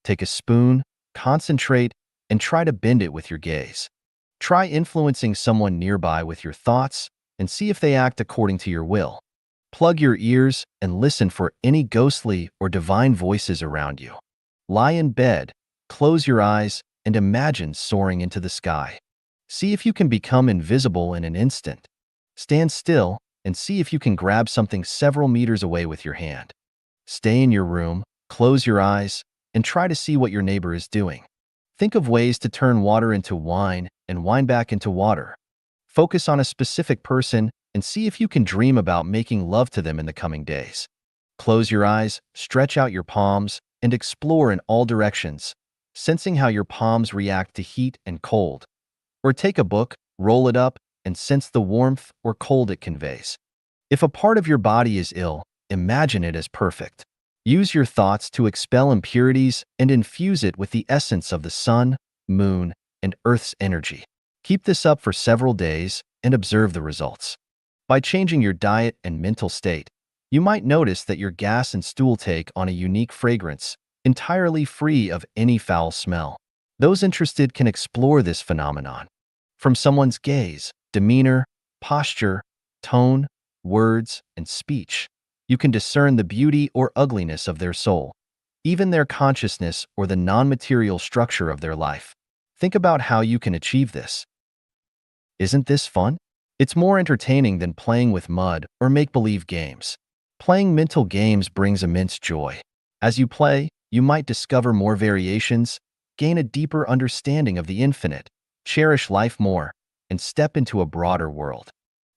Take a spoon, concentrate, and try to bend it with your gaze. Try influencing someone nearby with your thoughts and see if they act according to your will. Plug your ears and listen for any ghostly or divine voices around you. Lie in bed, close your eyes, and imagine soaring into the sky. See if you can become invisible in an instant. Stand still and see if you can grab something several meters away with your hand. Stay in your room, close your eyes, and try to see what your neighbor is doing. Think of ways to turn water into wine and wind back into water. Focus on a specific person and see if you can dream about making love to them in the coming days. Close your eyes, stretch out your palms, and explore in all directions, sensing how your palms react to heat and cold. Or take a book, roll it up, and sense the warmth or cold it conveys. If a part of your body is ill, imagine it as perfect. Use your thoughts to expel impurities and infuse it with the essence of the sun, moon, and earth's energy. Keep this up for several days and observe the results. By changing your diet and mental state, you might notice that your gas and stool take on a unique fragrance, entirely free of any foul smell. Those interested can explore this phenomenon. From someone's gaze, demeanor, posture, tone, words, and speech, you can discern the beauty or ugliness of their soul, even their consciousness or the non-material structure of their life. Think about how you can achieve this. Isn't this fun? It's more entertaining than playing with mud or make-believe games. Playing mental games brings immense joy. As you play, you might discover more variations, gain a deeper understanding of the infinite, cherish life more, and step into a broader world.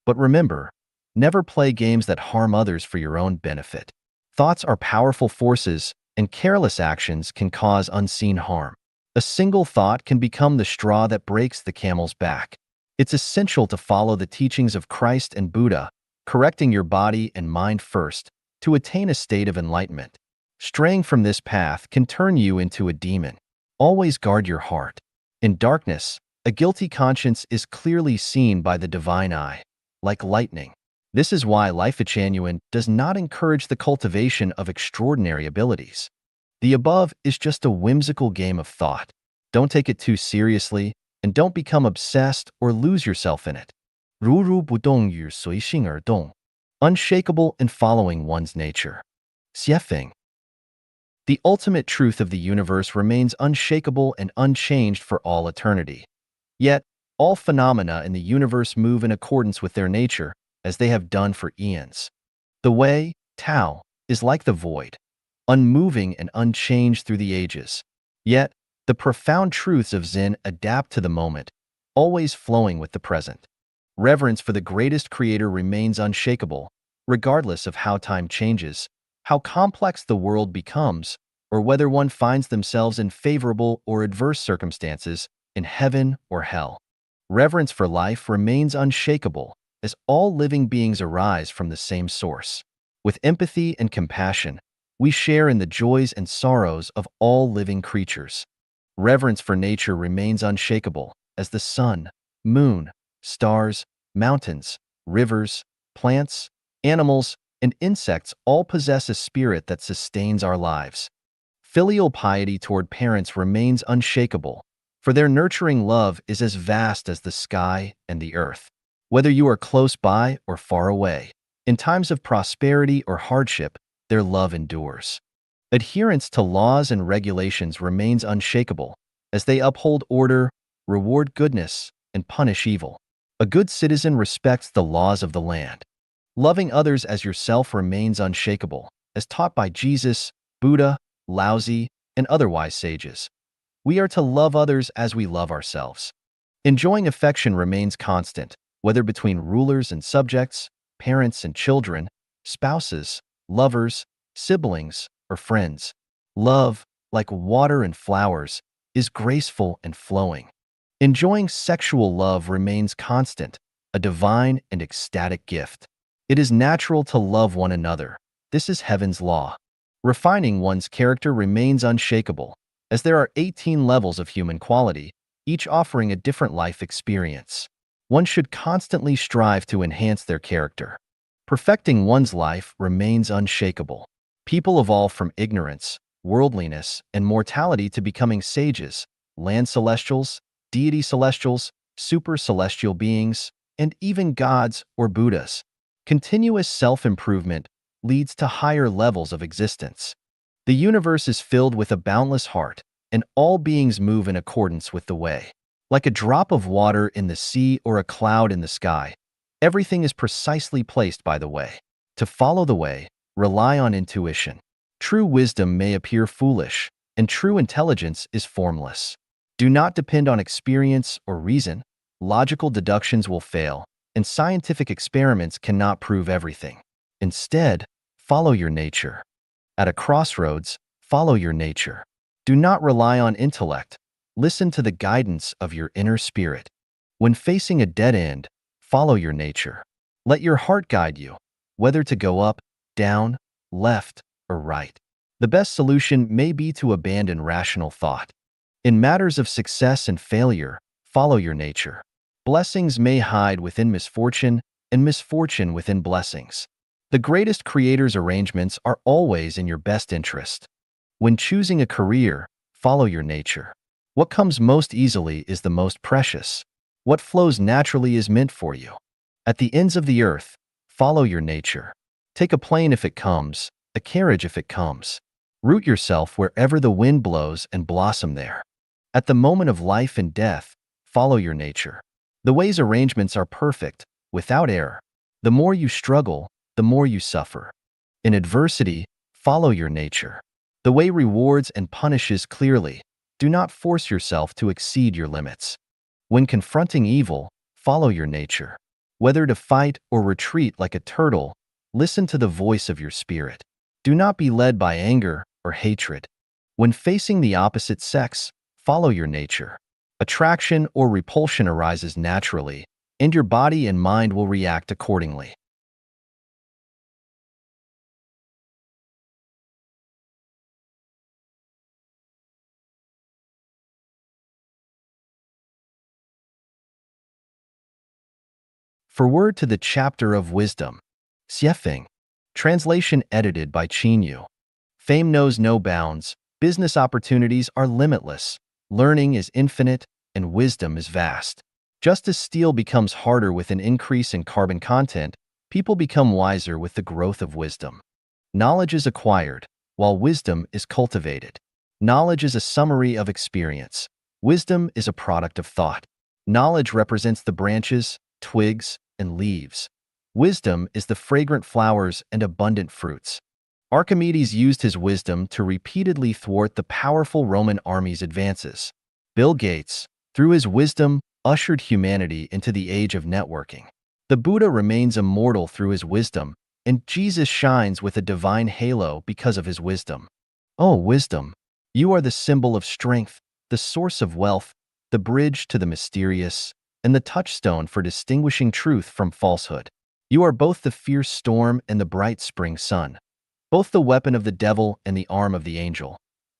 But remember, never play games that harm others for your own benefit. Thoughts are powerful forces, and careless actions can cause unseen harm. A single thought can become the straw that breaks the camel's back. It's essential to follow the teachings of Christ and Buddha, correcting your body and mind first, to attain a state of enlightenment. Straying from this path can turn you into a demon. Always guard your heart. In darkness, a guilty conscience is clearly seen by the divine eye, like lightning. This is why Life Genuine does not encourage the cultivation of extraordinary abilities. The above is just a whimsical game of thought. Don't take it too seriously, and don't become obsessed or lose yourself in it. 如如不动与随性而动, unshakable in following one's nature. 写法. The ultimate truth of the universe remains unshakable and unchanged for all eternity. Yet, all phenomena in the universe move in accordance with their nature, as they have done for eons. The way, Tao, is like the void, unmoving and unchanged through the ages. Yet, the profound truths of Zen adapt to the moment, always flowing with the present. Reverence for the greatest creator remains unshakable, regardless of how time changes, how complex the world becomes, or whether one finds themselves in favorable or adverse circumstances, in heaven or hell. Reverence for life remains unshakable, as all living beings arise from the same source. With empathy and compassion, we share in the joys and sorrows of all living creatures. Reverence for nature remains unshakable, as the sun, moon, stars, mountains, rivers, plants, animals, and insects all possess a spirit that sustains our lives. Filial piety toward parents remains unshakable, for their nurturing love is as vast as the sky and the earth. Whether you are close by or far away, in times of prosperity or hardship, their love endures. Adherence to laws and regulations remains unshakable, as they uphold order, reward goodness, and punish evil. A good citizen respects the laws of the land. Loving others as yourself remains unshakable, as taught by Jesus, Buddha, Laozi, and other wise sages. We are to love others as we love ourselves. Enjoying affection remains constant, whether between rulers and subjects, parents and children, spouses, lovers, siblings, or friends. Love, like water and flowers, is graceful and flowing. Enjoying sexual love remains constant, a divine and ecstatic gift. It is natural to love one another. This is heaven's law. Refining one's character remains unshakable, as there are 18 levels of human quality, each offering a different life experience. One should constantly strive to enhance their character. Perfecting one's life remains unshakable. People evolve from ignorance, worldliness, and mortality to becoming sages, land celestials, deity celestials, super celestial beings, and even gods or Buddhas. Continuous self-improvement leads to higher levels of existence. The universe is filled with a boundless heart, and all beings move in accordance with the way. Like a drop of water in the sea or a cloud in the sky, everything is precisely placed by the way. To follow the way, rely on intuition. True wisdom may appear foolish, and true intelligence is formless. Do not depend on experience or reason. Logical deductions will fail, and scientific experiments cannot prove everything. Instead, follow your nature. At a crossroads, follow your nature. Do not rely on intellect. Listen to the guidance of your inner spirit. When facing a dead end, follow your nature. Let your heart guide you, whether to go up, down, left, or right. The best solution may be to abandon rational thought. In matters of success and failure, follow your nature. Blessings may hide within misfortune, and misfortune within blessings. The greatest creator's arrangements are always in your best interest. When choosing a career, follow your nature. What comes most easily is the most precious. What flows naturally is meant for you. At the ends of the earth, follow your nature. Take a plane if it comes, a carriage if it comes. Root yourself wherever the wind blows and blossom there. At the moment of life and death, follow your nature. The way's arrangements are perfect, without error. The more you struggle, the more you suffer. In adversity, follow your nature. The way rewards and punishes clearly. Do not force yourself to exceed your limits. When confronting evil, follow your nature. Whether to fight or retreat like a turtle, listen to the voice of your spirit. Do not be led by anger or hatred. When facing the opposite sex, follow your nature. Attraction or repulsion arises naturally, and your body and mind will react accordingly. For word to the chapter of wisdom. Xie. Translation edited by Qin Yu. Fame knows no bounds, business opportunities are limitless, learning is infinite, and wisdom is vast. Just as steel becomes harder with an increase in carbon content, people become wiser with the growth of wisdom. Knowledge is acquired, while wisdom is cultivated. Knowledge is a summary of experience. Wisdom is a product of thought. Knowledge represents the branches, twigs, and leaves. Wisdom is the fragrant flowers and abundant fruits. Archimedes used his wisdom to repeatedly thwart the powerful Roman army's advances. Bill Gates, through his wisdom, ushered humanity into the age of networking. The Buddha remains immortal through his wisdom, and Jesus shines with a divine halo because of his wisdom. Oh, wisdom! You are the symbol of strength, the source of wealth, the bridge to the mysterious, and the touchstone for distinguishing truth from falsehood. You are both the fierce storm and the bright spring sun, both the weapon of the devil and the arm of the angel,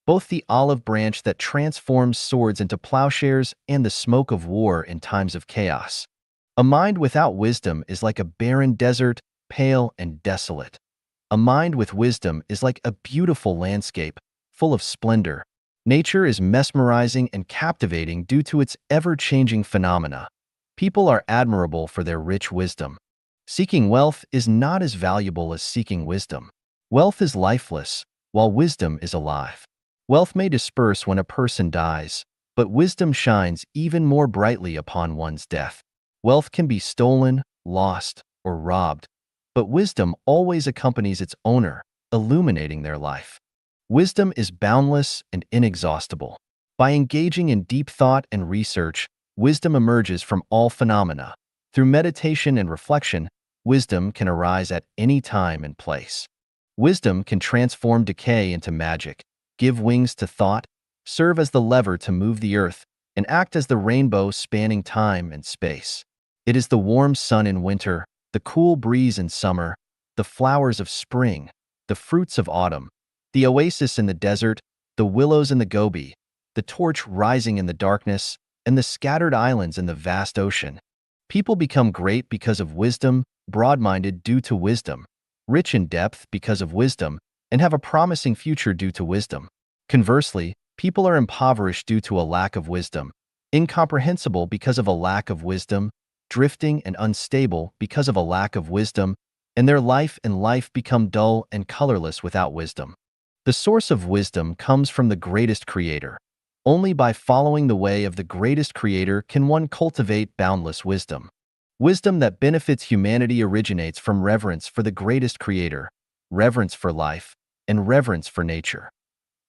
both the olive branch that transforms swords into plowshares and the smoke of war in times of chaos. A mind without wisdom is like a barren desert, pale and desolate. A mind with wisdom is like a beautiful landscape, full of splendor. Nature is mesmerizing and captivating due to its ever-changing phenomena. People are admirable for their rich wisdom. Seeking wealth is not as valuable as seeking wisdom. Wealth is lifeless, while wisdom is alive. Wealth may disperse when a person dies, but wisdom shines even more brightly upon one's death. Wealth can be stolen, lost, or robbed, but wisdom always accompanies its owner, illuminating their life. Wisdom is boundless and inexhaustible. By engaging in deep thought and research, wisdom emerges from all phenomena. Through meditation and reflection, wisdom can arise at any time and place. Wisdom can transform decay into magic, give wings to thought, serve as the lever to move the earth, and act as the rainbow spanning time and space. It is the warm sun in winter, the cool breeze in summer, the flowers of spring, the fruits of autumn, the oasis in the desert, the willows in the Gobi, the torch rising in the darkness, and the scattered islands in the vast ocean. People become great because of wisdom, broad-minded due to wisdom, rich in depth because of wisdom, and have a promising future due to wisdom. Conversely, people are impoverished due to a lack of wisdom, incomprehensible because of a lack of wisdom, drifting and unstable because of a lack of wisdom, and their life and life become dull and colorless without wisdom. The source of wisdom comes from the greatest creator. Only by following the way of the greatest creator can one cultivate boundless wisdom. Wisdom that benefits humanity originates from reverence for the greatest creator, reverence for life, and reverence for nature.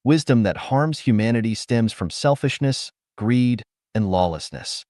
Wisdom that harms humanity stems from selfishness, greed, and lawlessness.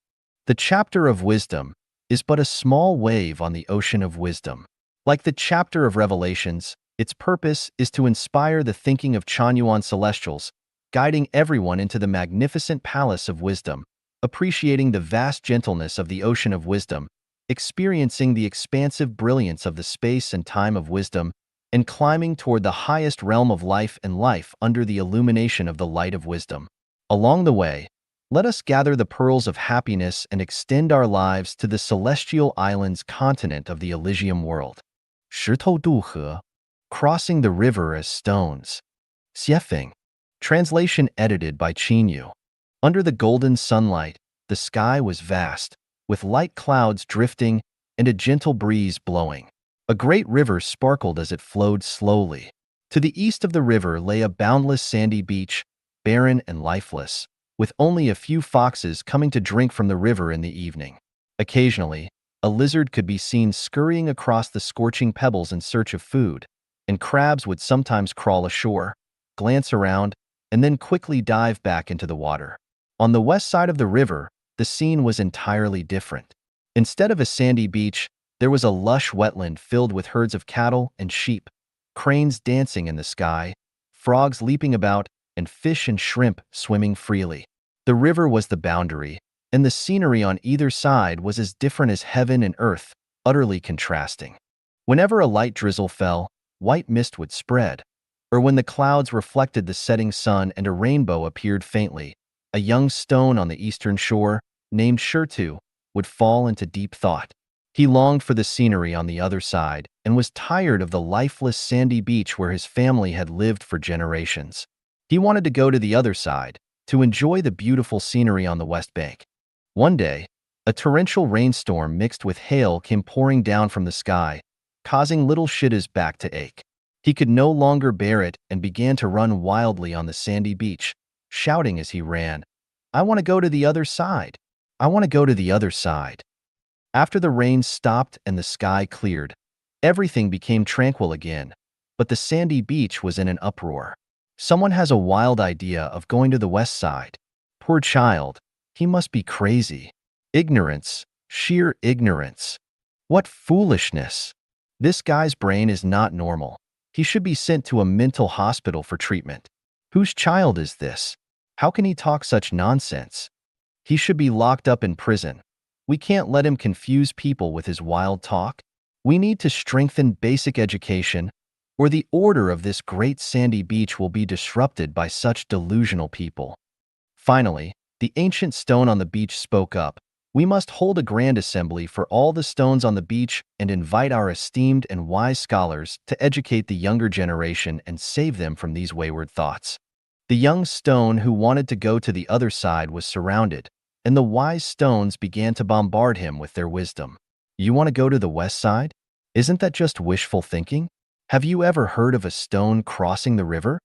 The chapter of wisdom is but a small wave on the ocean of wisdom. Like the chapter of Revelations, its purpose is to inspire the thinking of Chanyuan celestials, guiding everyone into the magnificent palace of wisdom, appreciating the vast gentleness of the ocean of wisdom, experiencing the expansive brilliance of the space and time of wisdom, and climbing toward the highest realm of life and life under the illumination of the light of wisdom. Along the way, let us gather the pearls of happiness and extend our lives to the celestial islands continent of the Elysium world. 石头渡河, crossing the river as stones. Xiefeng. Translation edited by Qinyu. Under the golden sunlight, the sky was vast, with light clouds drifting and a gentle breeze blowing. A great river sparkled as it flowed slowly. To the east of the river lay a boundless sandy beach, barren and lifeless, with only a few foxes coming to drink from the river in the evening. Occasionally, a lizard could be seen scurrying across the scorching pebbles in search of food, and crabs would sometimes crawl ashore, glance around, and then quickly dive back into the water. On the west side of the river, the scene was entirely different. Instead of a sandy beach, there was a lush wetland filled with herds of cattle and sheep, cranes dancing in the sky, frogs leaping about, and fish and shrimp swimming freely. The river was the boundary, and the scenery on either side was as different as heaven and earth, utterly contrasting. Whenever a light drizzle fell, white mist would spread, or when the clouds reflected the setting sun and a rainbow appeared faintly, a young stone on the eastern shore, named Shirtu, would fall into deep thought. He longed for the scenery on the other side and was tired of the lifeless sandy beach where his family had lived for generations. He wanted to go to the other side, to enjoy the beautiful scenery on the west bank. One day, a torrential rainstorm mixed with hail came pouring down from the sky, causing little Shida's back to ache. He could no longer bear it and began to run wildly on the sandy beach, shouting as he ran, "I want to go to the other side! I want to go to the other side!" After the rain stopped and the sky cleared, everything became tranquil again, but the sandy beach was in an uproar. Someone has a wild idea of going to the west side. Poor child, he must be crazy. Ignorance, sheer ignorance. What foolishness! This guy's brain is not normal. He should be sent to a mental hospital for treatment. Whose child is this? How can he talk such nonsense? He should be locked up in prison. We can't let him confuse people with his wild talk. We need to strengthen basic education, or the order of this great sandy beach will be disrupted by such delusional people. Finally, the ancient stone on the beach spoke up. We must hold a grand assembly for all the stones on the beach and invite our esteemed and wise scholars to educate the younger generation and save them from these wayward thoughts. The young stone who wanted to go to the other side was surrounded, and the wise stones began to bombard him with their wisdom. You want to go to the west side? Isn't that just wishful thinking? Have you ever heard of a stone crossing the river?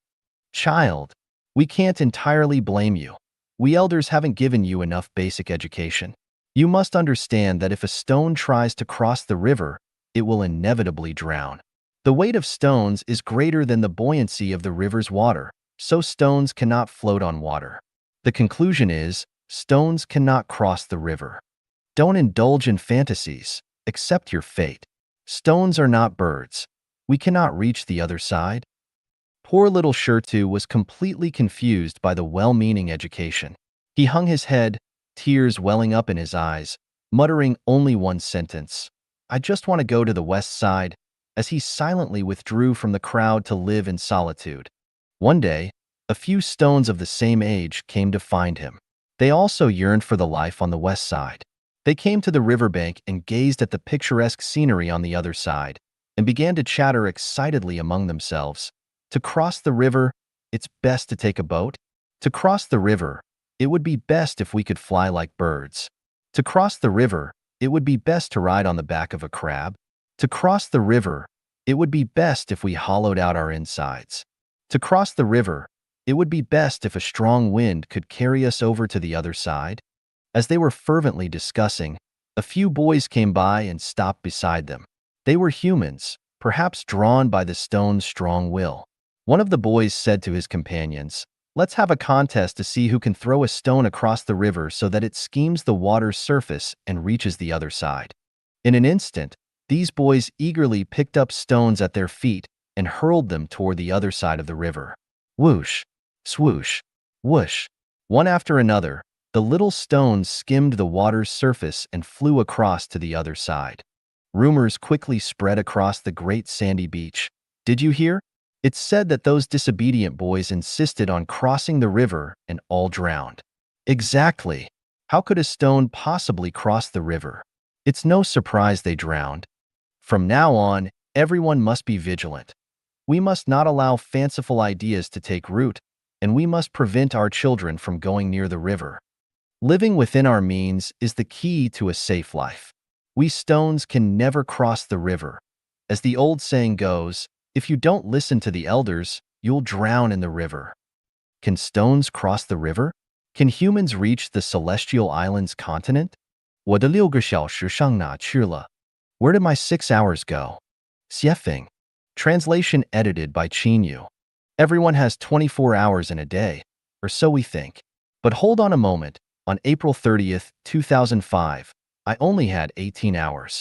Child, we can't entirely blame you. We elders haven't given you enough basic education. You must understand that if a stone tries to cross the river, it will inevitably drown. The weight of stones is greater than the buoyancy of the river's water, so stones cannot float on water. The conclusion is, stones cannot cross the river. Don't indulge in fantasies. Accept your fate. Stones are not birds. We cannot reach the other side. Poor little Shirtu was completely confused by the well-meaning education. He hung his head, tears welling up in his eyes, muttering only one sentence, "I just want to go to the west side," as he silently withdrew from the crowd to live in solitude. One day, a few stones of the same age came to find him. They also yearned for the life on the west side. They came to the riverbank and gazed at the picturesque scenery on the other side, and began to chatter excitedly among themselves. To cross the river, it's best to take a boat. To cross the river, it would be best if we could fly like birds. To cross the river, it would be best to ride on the back of a crab. To cross the river, it would be best if we hollowed out our insides. To cross the river, it would be best if a strong wind could carry us over to the other side. As they were fervently discussing, a few boys came by and stopped beside them. They were humans, perhaps drawn by the stone's strong will. One of the boys said to his companions, Let's have a contest to see who can throw a stone across the river so that it skims the water's surface and reaches the other side. In an instant, these boys eagerly picked up stones at their feet and hurled them toward the other side of the river. Whoosh, swoosh, whoosh. One after another, the little stones skimmed the water's surface and flew across to the other side. Rumors quickly spread across the great sandy beach. Did you hear? It's said that those disobedient boys insisted on crossing the river and all drowned. Exactly. How could a stone possibly cross the river? It's no surprise they drowned. From now on, everyone must be vigilant. We must not allow fanciful ideas to take root, and we must prevent our children from going near the river. Living within our means is the key to a safe life. We stones can never cross the river. As the old saying goes, if you don't listen to the elders, you'll drown in the river. Can stones cross the river? Can humans reach the celestial island's continent? 我的6个小时上哪去了? Where did my 6 hours go? Xiefeng. Translation edited by Qinyu. Everyone has 24 hours in a day, or so we think. But hold on a moment. On April 30th, 2005, I only had 18 hours.